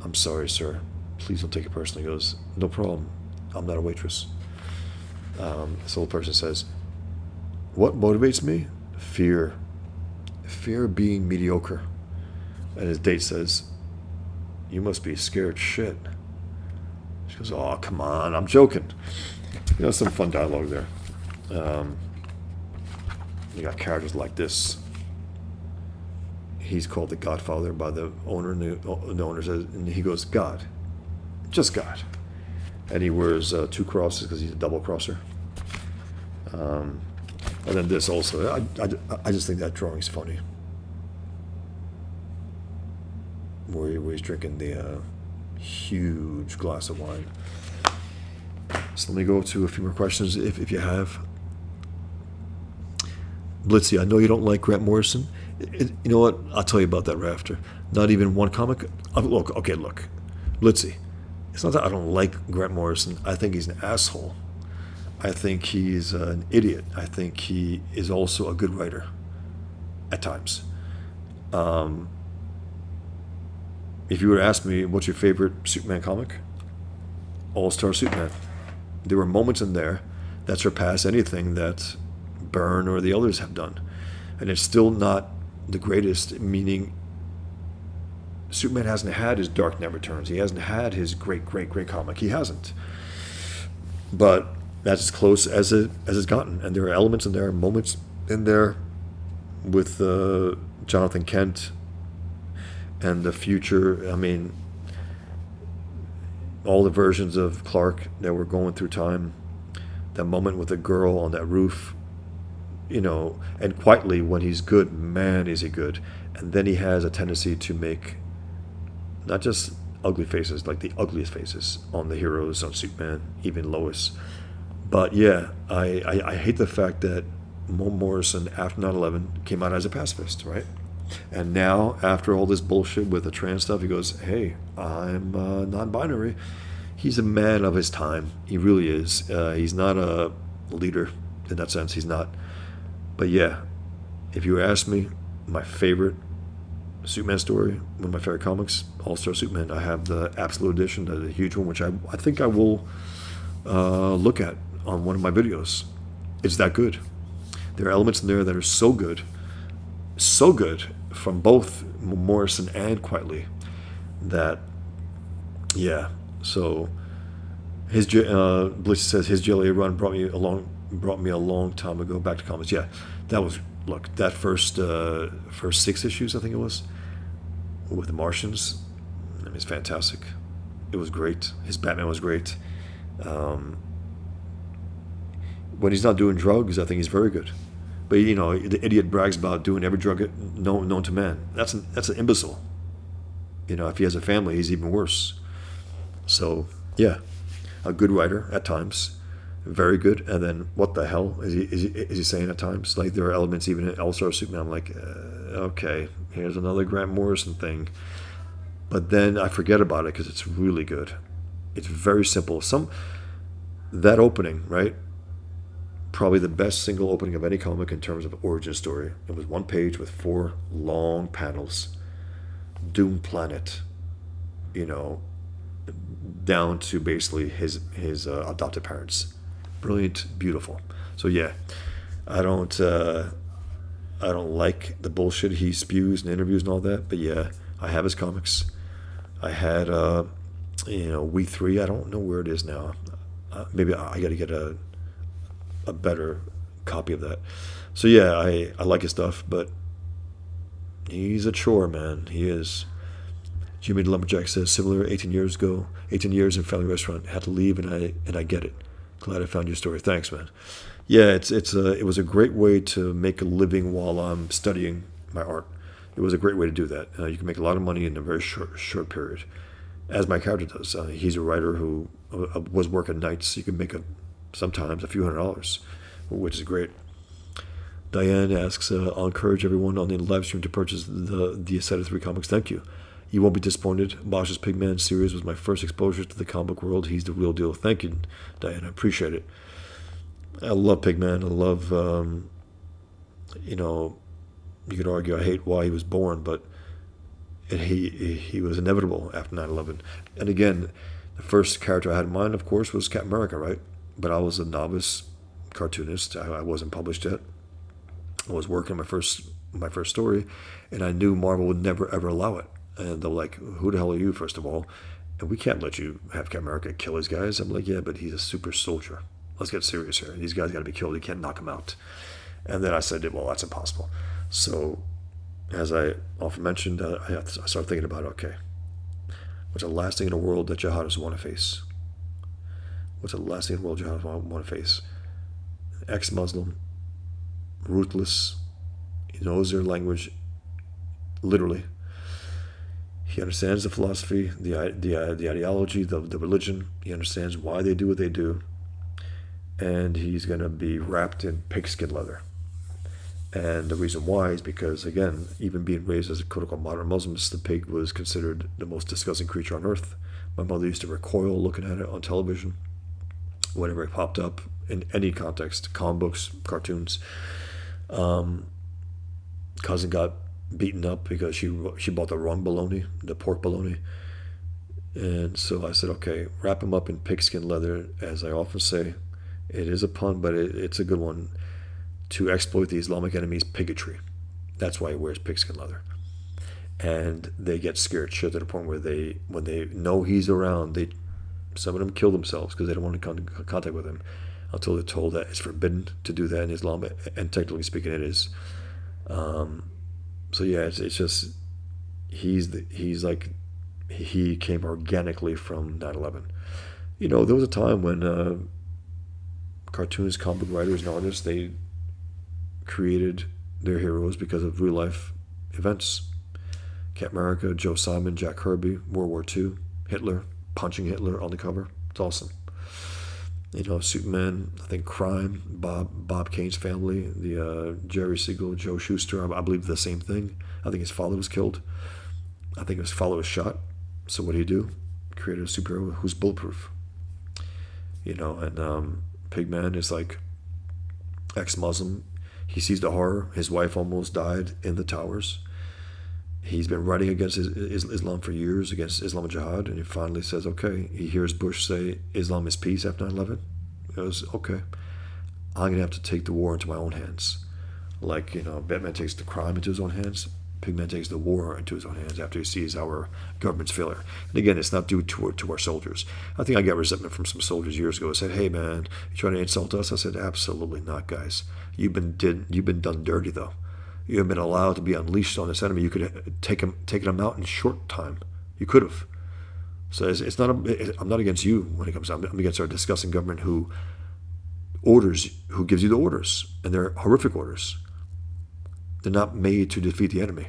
I'm sorry, sir. Please don't take it personally. He goes, no problem. I'm not a waitress. This old person says, what motivates me? Fear. Fear of being mediocre. And his date says, you must be scared shit. She goes, oh, come on, I'm joking. Some fun dialogue there. You got characters like this. He's called the Godfather by the owner, and the owner says, and he goes, God. Just God. And he wears 2 crosses because he's a double crosser. And then this also, I just think that drawing's funny. Where he's drinking the huge glass of wine. So let me go to a few more questions if you have. Blitzy, I know you don't like Grant Morrison. You know what? I'll tell you about that right after. Not even one comic. Look. Blitzy. It's not that I don't like Grant Morrison. I think he's an asshole. I think he's an idiot. I think he is also a good writer at times. If you were to ask me, what's your favorite Superman comic? All-Star Superman. There were moments in there that surpass anything that Byrne or the others have done. And it's still not the greatest, meaning Superman hasn't had his Dark Knight Returns. He hasn't had his great comic. He hasn't. But that's as close as it's gotten. And there are elements in there, moments in there with Jonathan Kent and the future. I mean, all the versions of Clark that were going through time. That moment with the girl on that roof, and quietly when he's good, man, is he good. And then he has a tendency to make not just ugly faces, like the ugliest faces on the heroes, on Superman, even Lois. But yeah, I hate the fact that Morrison after 9/11 came out as a pacifist, right? And now, after all this bullshit with the trans stuff, he goes, "Hey, I'm non-binary." He's a man of his time. He really is. He's not a leader in that sense. He's not. But yeah, if you ask me, my favorite Superman story, one of my favorite comics, All-Star Superman. I have the Absolute Edition, the huge one, which I think I will look at on one of my videos. It's that good. There are elements in there that are so good from both Morrison and Quietly that, yeah. So his Bliss says his JLA run brought me a long time ago back to comics. Yeah, that was that first 6 issues, I think it was, with the Martians. I mean, it's fantastic. It was great. His Batman was great. When he's not doing drugs, I think he's very good. But the idiot brags about doing every drug known to man. That's an imbecile. If he has a family, he's even worse. So yeah, a good writer at times, very good. And then what the hell is he saying at times? Like, there are elements even in All-Star Superman. I'm like, okay, here's another Grant Morrison thing. But then I forget about it because it's really good. It's very simple. That opening, right? Probably the best single opening of any comic in terms of origin story. It was 1 page with 4 long panels. Doom Planet, down to basically his adopted parents. Brilliant, beautiful. So yeah, I don't like the bullshit he spews in interviews and all that. But yeah, I have his comics. I had Week 3. I don't know where it is now. Maybe I got to get a better copy of that. So yeah, I like his stuff, but he's a chore, man. He is. Jimmy the Lumberjack says, similar 18 years ago, 18 years in family restaurant, had to leave, and I get it. Glad I found your story. Thanks, man. Yeah, it was a great way to make a living while I'm studying my art. It was a great way to do that. You can make a lot of money in a very short period, as my character does. He's a writer who was working nights. You can make sometimes a few $100s, which is great. Diane asks, I'll encourage everyone on the live stream to purchase the set of 3 comics. Thank you. You won't be disappointed. Bosch's Pigman series was my first exposure to the comic world. He's the real deal. Thank you, Diane. I appreciate it. I love Pigman. I love, you could argue I hate why he was born, but he was inevitable after 9/11. And again, the first character I had in mind, of course, was Captain America, right? But I was a novice cartoonist. I wasn't published yet. I was working on my first story, and I knew Marvel would never ever allow it. And they're like, "Who the hell are you, first of all? And we can't let you have Captain America kill his guys." I'm like, "Yeah, but he's a super soldier. Let's get serious here. These guys got to be killed. You can't knock them out." And then I said, "Well, that's impossible." So, as I often mentioned, I started thinking about, okay, what's the last thing in the world that jihadists want to face? What's the last thing in the world jihadists want to face? Ex-Muslim, ruthless. He knows their language, literally. He understands the philosophy, the ideology, the religion. He understands why they do what they do. And he's going to be wrapped in pigskin leather. And the reason why is because, again, even being raised as a quote-unquote modern Muslim, the pig was considered the most disgusting creature on earth. My mother used to recoil looking at it on television whenever it popped up in any context, comic books, cartoons. Cousin got beaten up because she bought the wrong bologna, the pork bologna. And so I said, okay, wrap him up in pigskin leather. As I often say, it is a pun, but it's a good one, to exploit the Islamic enemy's bigotry. That's why he wears pigskin leather. And they get scared shit to the point where when they know he's around, some of them kill themselves because they don't want to come in contact with him until they're told that it's forbidden to do that in Islam, and technically speaking, it is. So yeah, it's just he came organically from 9/11. There was a time when cartoonists, comic book writers, and artists, they created their heroes because of real life events. Captain America, Joe Simon, Jack Kirby, World War II, Hitler, punching Hitler on the cover. It's awesome. Superman, I think Crime, Bob Kane's family, the Jerry Siegel, Joe Shuster, I believe the same thing. I think his father was killed. I think his father was shot. So what do? Created a superhero who's bulletproof. And Pigman is like ex-Muslim. He sees the horror. His wife almost died in the towers. He's been writing against Islam for years, against Islamic Jihad, and he finally says, okay, he hears Bush say Islam is peace after 9/11. He goes, okay, I'm going to have to take the war into my own hands. Like, Batman takes the crime into his own hands. Pigman takes the war into his own hands after he sees our government's failure. And again, it's not due to our soldiers. I think I got resentment from some soldiers years ago. I said, hey, man, you trying to insult us? I said, absolutely not, guys. You've been done dirty, though. You have been allowed to be unleashed on this enemy. You could have taken them out in short time. You could have. So it's not. I'm not against you when it comes to. I'm against our disgusting government who gives you the orders, and they're horrific orders. They're not made to defeat the enemy.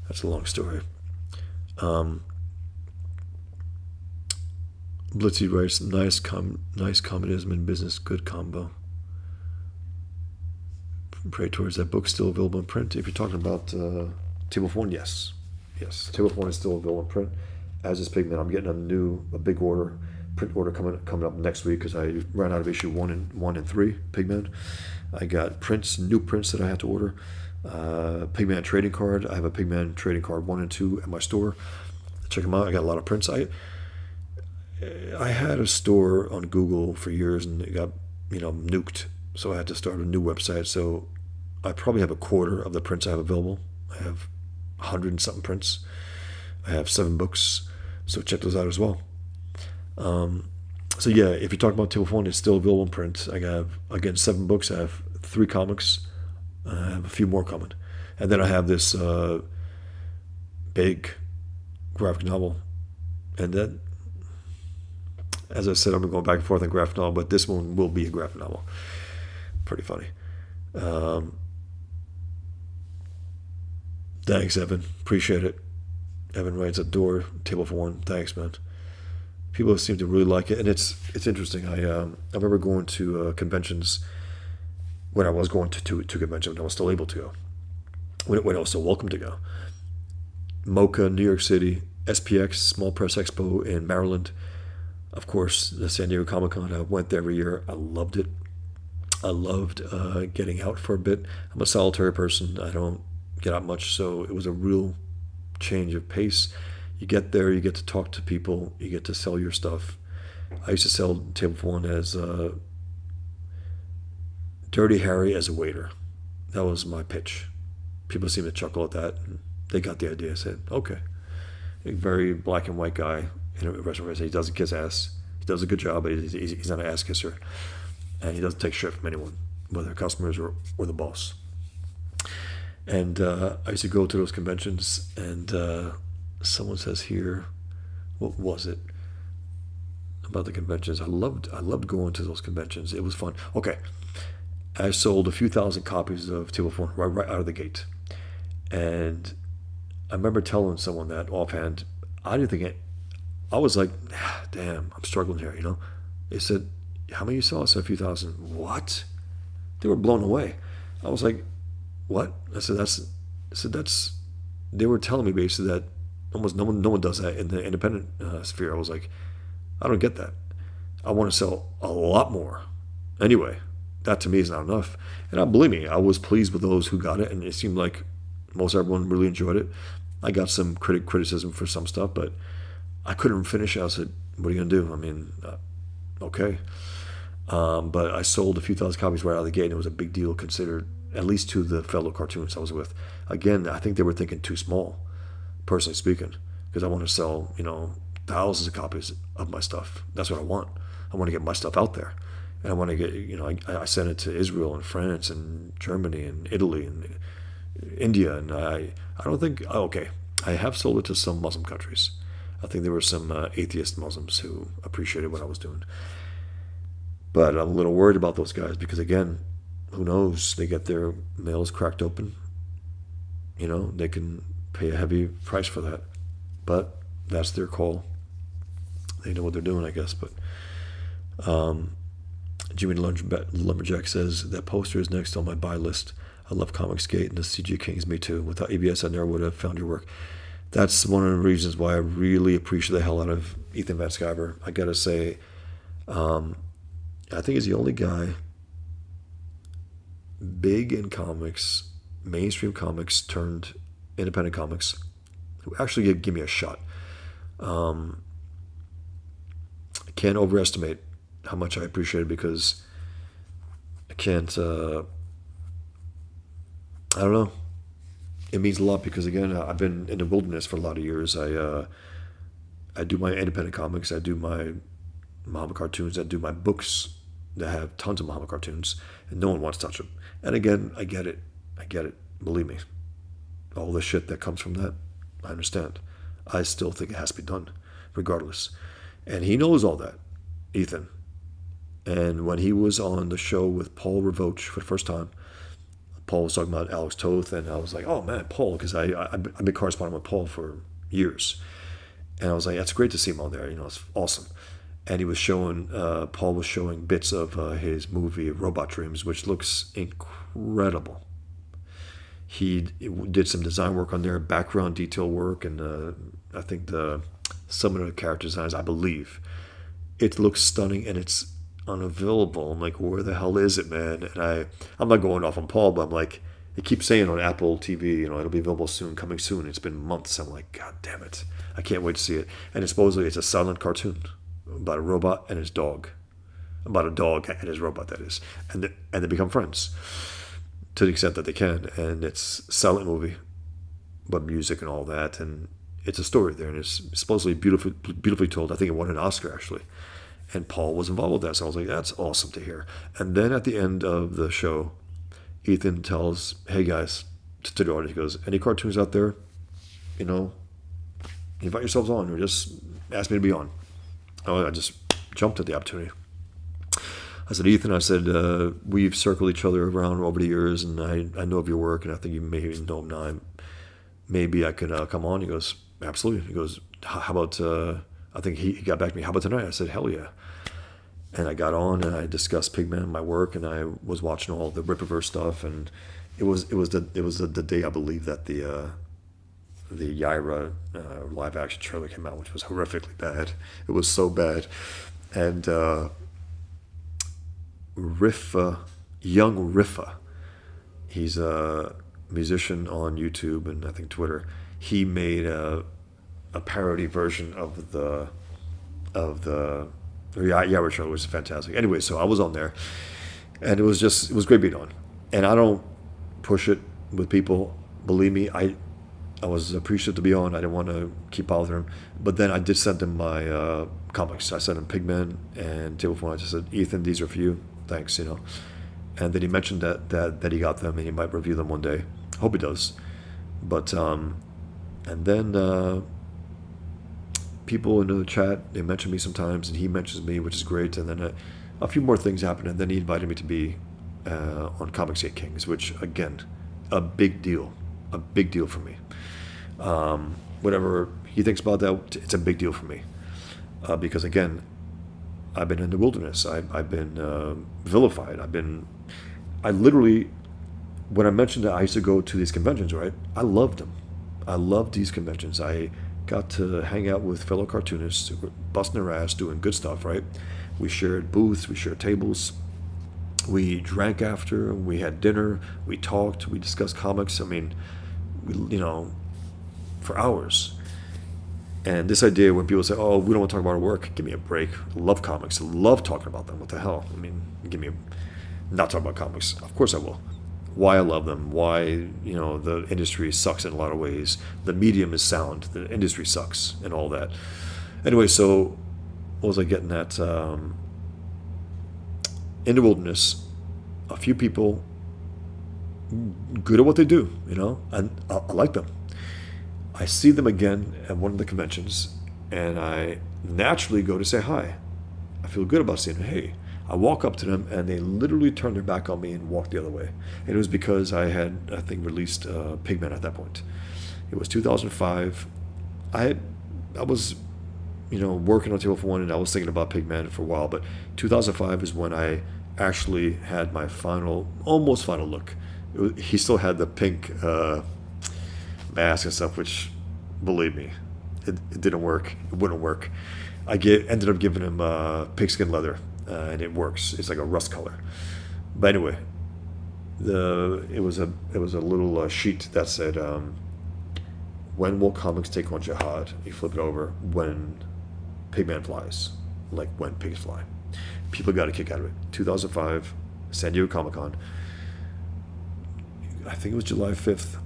That's a long story. Blitzy writes, nice communism and business, good combo. Pray towards that book still available in print. If you're talking about Table for One, yes. Table for One is still available in print, as is Pigman. I'm getting a big print order coming up next week because I ran out of issue 1 and 3 Pigman. I got new prints that I have to order. Pigman trading card. I have a Pigman trading card 1 and 2 at my store. Check them out. I got a lot of prints. I had a store on Google for years and it got nuked. So I had to start a new website. So I probably have a quarter of the prints I have available. I have 100 and something prints. I have 7 books. So check those out as well. So yeah, if you're talking about Table for One, it's still available in print. I have, again, 7 books. I have 3 comics. I have a few more coming. And then I have this big graphic novel. And then, as I said, I'm going back and forth on graphic novel, but this one will be a graphic novel. Pretty funny. Thanks, Evan. Appreciate it. Evan writes, adore Table for One. Thanks, man. People seem to really like it, and it's interesting. I remember going to conventions when I was going to conventions when I was still able to go, when I was still welcome to go. MoCA, New York City, SPX, Small Press Expo in Maryland. Of course, the San Diego Comic-Con. I went there every year. I loved it. I loved getting out for a bit. I'm a solitary person. I don't get out much, so it was a real change of pace. You get there, you get to talk to people, you get to sell your stuff. I used to sell Table for One as Dirty Harry as a waiter. That was my pitch. People seemed to chuckle at that. And they got the idea. I said, okay. A very black and white guy in a restaurant. He doesn't kiss ass. He does a good job, but he's not an ass kisser. And he doesn't take shit from anyone, whether customers or the boss. And I used to go to those conventions, and someone says here, what was it about the conventions? I loved going to those conventions. It was fun. Okay, I sold a few thousand copies of Table for One right out of the gate, and I remember telling someone that offhand. I didn't think it. I was like, damn, I'm struggling here. They said, how many you saw? I said a few thousand. What? They were blown away. I was like, what? I said that's. They were telling me basically that almost no one does that in the independent sphere. I was like, I don't get that. I want to sell a lot more. Anyway, that to me is not enough. And believe me, I was pleased with those who got it, and it seemed like most everyone really enjoyed it. I got some criticism for some stuff, but I couldn't finish it. I said, what are you going to do? I mean, okay. But I sold a few thousand copies right out of the gate, and it was a big deal considered, at least to the fellow cartoonists I was with. Again, I think they were thinking too small, personally speaking, because I want to sell, thousands of copies of my stuff. That's what I want. I want to get my stuff out there. And I want to get, I sent it to Israel and France and Germany and Italy and India. And I don't think, okay, I have sold it to some Muslim countries. I think there were some atheist Muslims who appreciated what I was doing. But I'm a little worried about those guys because, again, who knows? They get their mails cracked open. They can pay a heavy price for that. But that's their call. They know what they're doing, I guess. But Jimmy Lumberjack says, that poster is next on my buy list. I love Comicsgate and the CG Kings, me too. Without ABS, I never would have found your work. That's one of the reasons why I really appreciate the hell out of Ethan Van Sciver. I gotta say, I think he's the only guy big in comics, mainstream comics turned independent comics, who actually give me a shot. I can't overestimate how much I appreciate it, because I can't, I don't know. It means a lot because, again, I've been in the wilderness for a lot of years. I do my independent comics. I do my Muhammad cartoons. I do my books that have tons of Muhammad cartoons, and no one wants to touch them. And again, I get it. I get it. Believe me. All the shit that comes from that, I understand. I still think it has to be done, regardless. And he knows all that, Ethan. And when he was on the show with Paul Revoch for the first time, Paul was talking about Alex Toth, and I was like, oh man, Paul, because I've been corresponding with Paul for years. And I was like, that's great to see him on there. It's awesome. And he was showing, Paul was showing bits of his movie Robot Dreams, which looks incredible. He did some design work on there, background detail work, and I think some of the character designs, I believe. It looks stunning, and it's unavailable. I'm like, where the hell is it, man? And I'm not going off on Paul, but I'm like, he keeps saying on Apple TV, it'll be available soon, coming soon. It's been months. I'm like, God damn it. I can't wait to see it. And supposedly it's a silent cartoon about a robot and his dog. About a dog and his robot, that is. And they become friends to the extent that they can. And it's a silent movie, but music and all that. And it's a story there. And it's supposedly beautifully told. I think it won an Oscar, actually. And Paul was involved with that. So I was like, that's awesome to hear. And then at the end of the show, Ethan tells, hey guys, to the audience, he goes, any cartoons out there, invite yourselves on, or just ask me to be on. Oh, I just jumped at the opportunity. I said, Ethan, we've circled each other around over the years, and I know of your work, and I think you may even know him now. Maybe I could come on. He goes, absolutely. He goes, how about, I think he got back to me, how about tonight? I said, hell yeah. And I got on, and I discussed Pigman, my work, and I was watching all the Rippaverse stuff, and it was the day, I believe, that the Yaira live action trailer came out, which was horrifically bad. It was so bad. And young Riffa, he's a musician on YouTube and I think Twitter. He made a parody version of the Yaira trailer. It was fantastic. Anyway, so I was on there, and it was great being on. And I don't push it with people. Believe me, I was appreciative to be on. I didn't want to keep bothering him. But then I did send him my comics. I sent him Pigman and Table for One. I just said, Ethan, these are for you. Thanks, And then he mentioned that he got them and he might review them one day. Hope he does. But, and then people in the chat, they mention me sometimes, and he mentions me, which is great. And then a few more things happened, and then he invited me to be on Comicsgate Kings, which, again, a big deal for me. Whatever he thinks about that, it's a big deal for me. Because, again, I've been in the wilderness. I've been vilified. I literally, when I mentioned that I used to go to these conventions, right? I loved them. I loved these conventions. I got to hang out with fellow cartoonists who were busting their ass, doing good stuff, right? We shared booths, we shared tables, we drank after, we had dinner, we talked, we discussed comics. I mean, for hours. And this idea when people say, oh, we don't want to talk about our work, give me a break. I love comics. I love talking about them. What the hell? I mean, not talk about comics. Of course I will. Why I love them, why, the industry sucks in a lot of ways. The medium is sound. The industry sucks and all that. Anyway, so what was I getting at? In the wilderness, a few people good at what they do, and I like them. I see them again at one of the conventions, and I naturally go to say hi. I feel good about saying, hey. I walk up to them, and they literally turn their back on me and walk the other way. And it was because I had, I think, released Pigman at that point. It was 2005. I was working on Table for One, and I was thinking about Pigman for a while, but 2005 is when I actually had my almost final look. He still had the pink mask and stuff, which, believe me, it didn't work. It wouldn't work. I ended up giving him pigskin leather, and it works. It's like a rust color. But anyway, it was a little sheet that said, "When will comics take on jihad?" You flip it over. When Pigman flies, like when pigs fly. People got a kick out of it. 2005, San Diego Comic-Con. I think it was July 5th.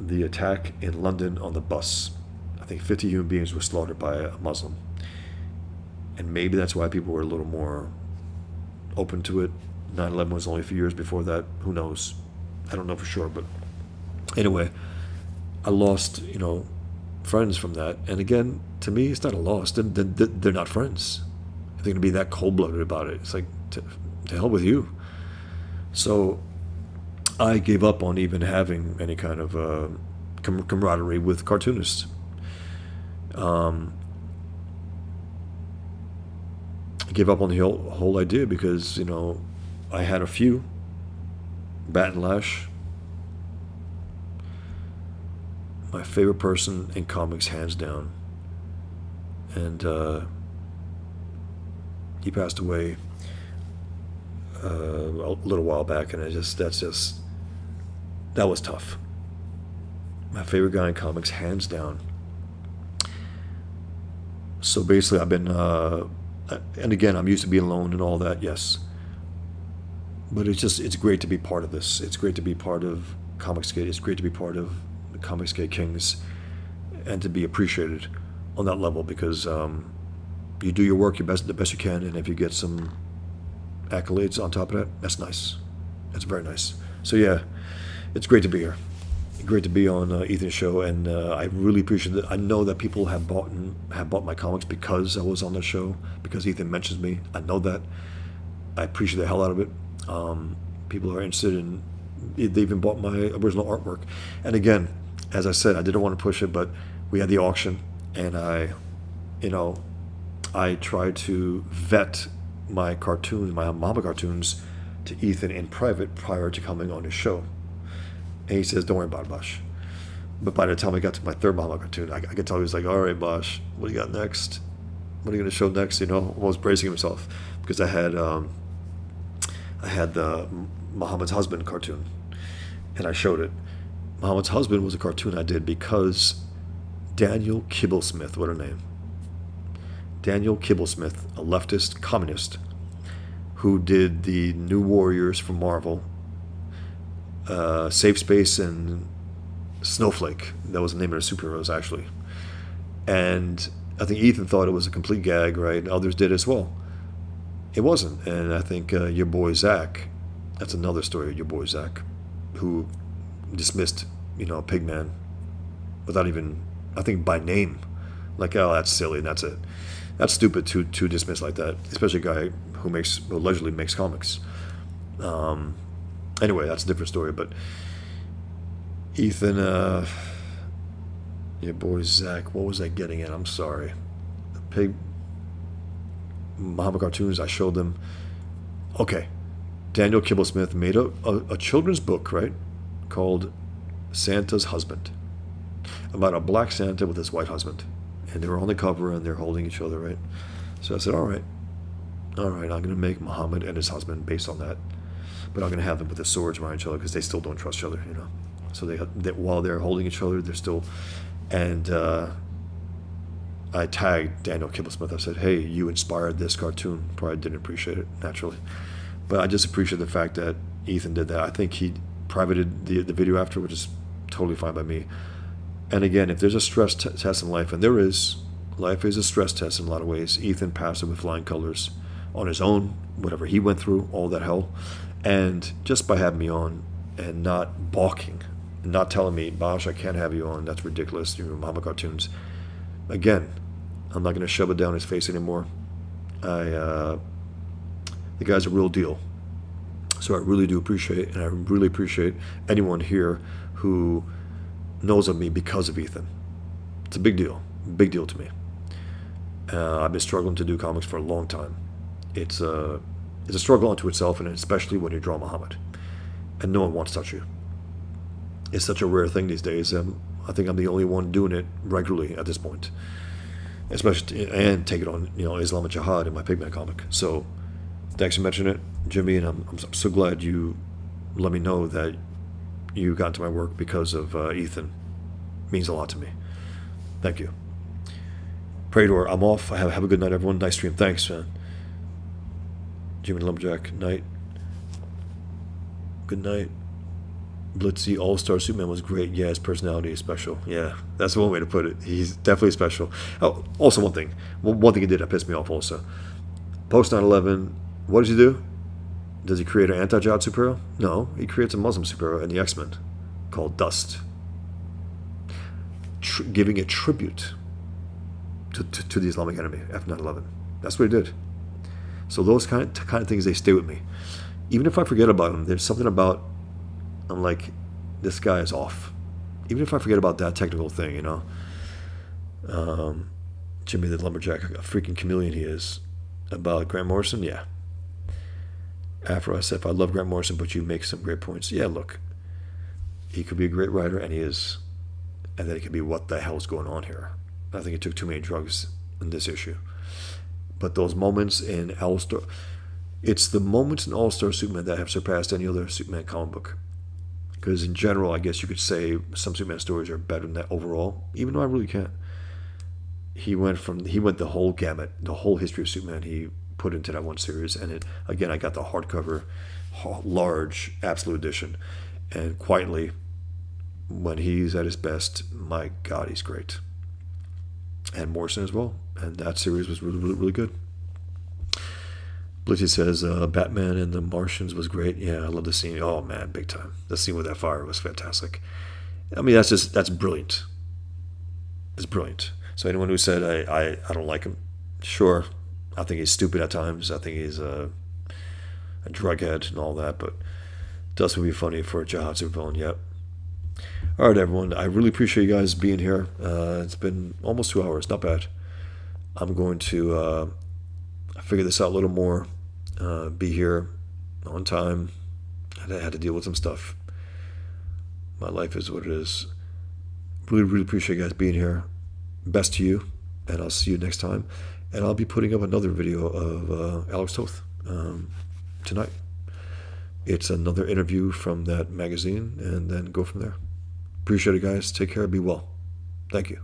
The attack in London on the bus. I think 50 human beings were slaughtered by a Muslim. And maybe that's why people were a little more open to it. 9/11 was only a few years before that. Who knows? I don't know for sure. But anyway, I lost, friends from that. And again, to me, it's not a loss. They're not friends. If they're going to be that cold-blooded about it, it's like, to hell with you. So I gave up on even having any kind of camaraderie with cartoonists. I gave up on the whole idea because, I had a few. Bat and Lash. My favorite person in comics, hands down. And he passed away a little while back, and that was tough. My favorite guy in comics, hands down. So basically, I've been, and again, I'm used to being alone and all that, yes. But it's great to be part of this. It's great to be part of Comicsgate. It's great to be part of the Comicsgate Kings and to be appreciated on that level, because you do your work the best you can, and if you get some accolades on top of that, that's nice. That's very nice. So yeah, it's great to be here. Great to be on Ethan's show, and I really appreciate it. I know that people have bought my comics because I was on the show, because Ethan mentions me. I know that. I appreciate the hell out of it. People are interested in. They even bought my original artwork. And again, as I said, I didn't want to push it, but we had the auction, and I tried to vet my cartoons, my Mama cartoons, to Ethan in private prior to coming on his show. And he says, "Don't worry about it, Bosch." But by the time I got to my third Mama cartoon, I could tell he was like, "All right, Bosch, what do you got next? What are you going to show next?" Almost bracing himself, because I had the Muhammad's Husband cartoon, and I showed it. Muhammad's Husband was a cartoon I did because Daniel Kibblesmith, what a name. Daniel Kibblesmith, a leftist communist who did the New Warriors for Marvel, Safe Space, and Snowflake. That was the name of the superheroes, actually. And I think Ethan thought it was a complete gag, right? Others did as well. It wasn't. And I think your boy Zach, that's another story, your boy Zach, who dismissed, Pigman without even, I think, by name. Like, oh, that's silly, and that's it. That's stupid to dismiss like that, especially a guy who allegedly makes comics. Anyway, that's a different story. But Ethan, your boy Zach, what was I getting at? I'm sorry. Muhammad cartoons, I showed them. Okay, Daniel Kibblesmith made a children's book, right, called Santa's Husband, about a black Santa with his white husband. And they were on the cover, and they're holding each other, right? So I said, all right, I'm going to make Muhammad and his husband based on that. But I'm going to have them with the swords around each other, because they still don't trust each other, So they while they're holding each other, they're still... And I tagged Daniel Kibblesmith. I said, hey, you inspired this cartoon. Probably didn't appreciate it, naturally. But I just appreciate the fact that Ethan did that. I think he privated the video after, which is totally fine by me. And again, if there's a stress test in life, and there is, life is a stress test in a lot of ways. Ethan passed it with flying colors on his own, whatever he went through, all that hell. And just by having me on and not balking, and not telling me, Bosch, I can't have you on, that's ridiculous, your Mama cartoons. Again, I'm not going to shove it down his face anymore. The guy's a real deal. So I really do appreciate, and I really appreciate anyone here who knows of me because of Ethan. It's a big deal to me. I've been struggling to do comics for a long time. It's a struggle unto itself, and especially when you draw Muhammad, and no one wants to touch you. It's such a rare thing these days. I think I'm the only one doing it regularly at this point, especially and take it on Islamic Jihad in my Pigman comic. So thanks for mentioning it, Jimmy, and I'm so glad you let me know that you got into my work because of Ethan. It means a lot to me. Thank you. Prador, I'm off. Have a good night, everyone. Nice stream. Thanks, man. Jimmy Lumberjack, night. Good night. Blitzy All-Star Superman was great. Yeah, his personality is special. Yeah, that's one way to put it. He's definitely special. Oh, also one thing he did that pissed me off also. Post 9/11, what does he do? Does he create an anti-jihad superhero? No, he creates a Muslim superhero in the X-Men called Dust. Giving a tribute to the Islamic enemy, F9/11. That's what he did. So those kind of things, they stay with me. Even if I forget about them, there's something about, I'm like, this guy is off. Even if I forget about that technical thing, Jimmy the Lumberjack, a freaking chameleon he is. About Grant Morrison, yeah. Afro SF, I love Grant Morrison, but you make some great points. Yeah, look, he could be a great writer, and he is. And then it could be, what the hell's going on here? I think he took too many drugs in this issue. But those moments in All-Star, it's the moments in All-Star Superman that have surpassed any other Superman comic book. Because in general, I guess you could say some Superman stories are better than that overall, even though I really can't. He went the whole gamut, the whole history of Superman he put into that one series. And again, I got the hardcover, large, absolute edition. And quietly, when he's at his best, my God, he's great. And Morrison as well. And that series was really, really, really good. Blitzy says, Batman and the Martians was great. Yeah, I love the scene. Oh, man, big time. The scene with that fire was fantastic. I mean, that's brilliant. It's brilliant. So anyone who said, I don't like him, sure. I think he's stupid at times. I think he's a drug head and all that. But Dust would be funny for a Jihad supervillain, yep. All right, everyone. I really appreciate you guys being here. It's been almost 2 hours. Not bad. I'm going to figure this out a little more. Be here on time. I had to deal with some stuff. My life is what it is. Really, really appreciate you guys being here. Best to you, and I'll see you next time. And I'll be putting up another video of Alex Toth tonight. It's another interview from that magazine, and then go from there. Appreciate it, guys. Take care. Be well. Thank you.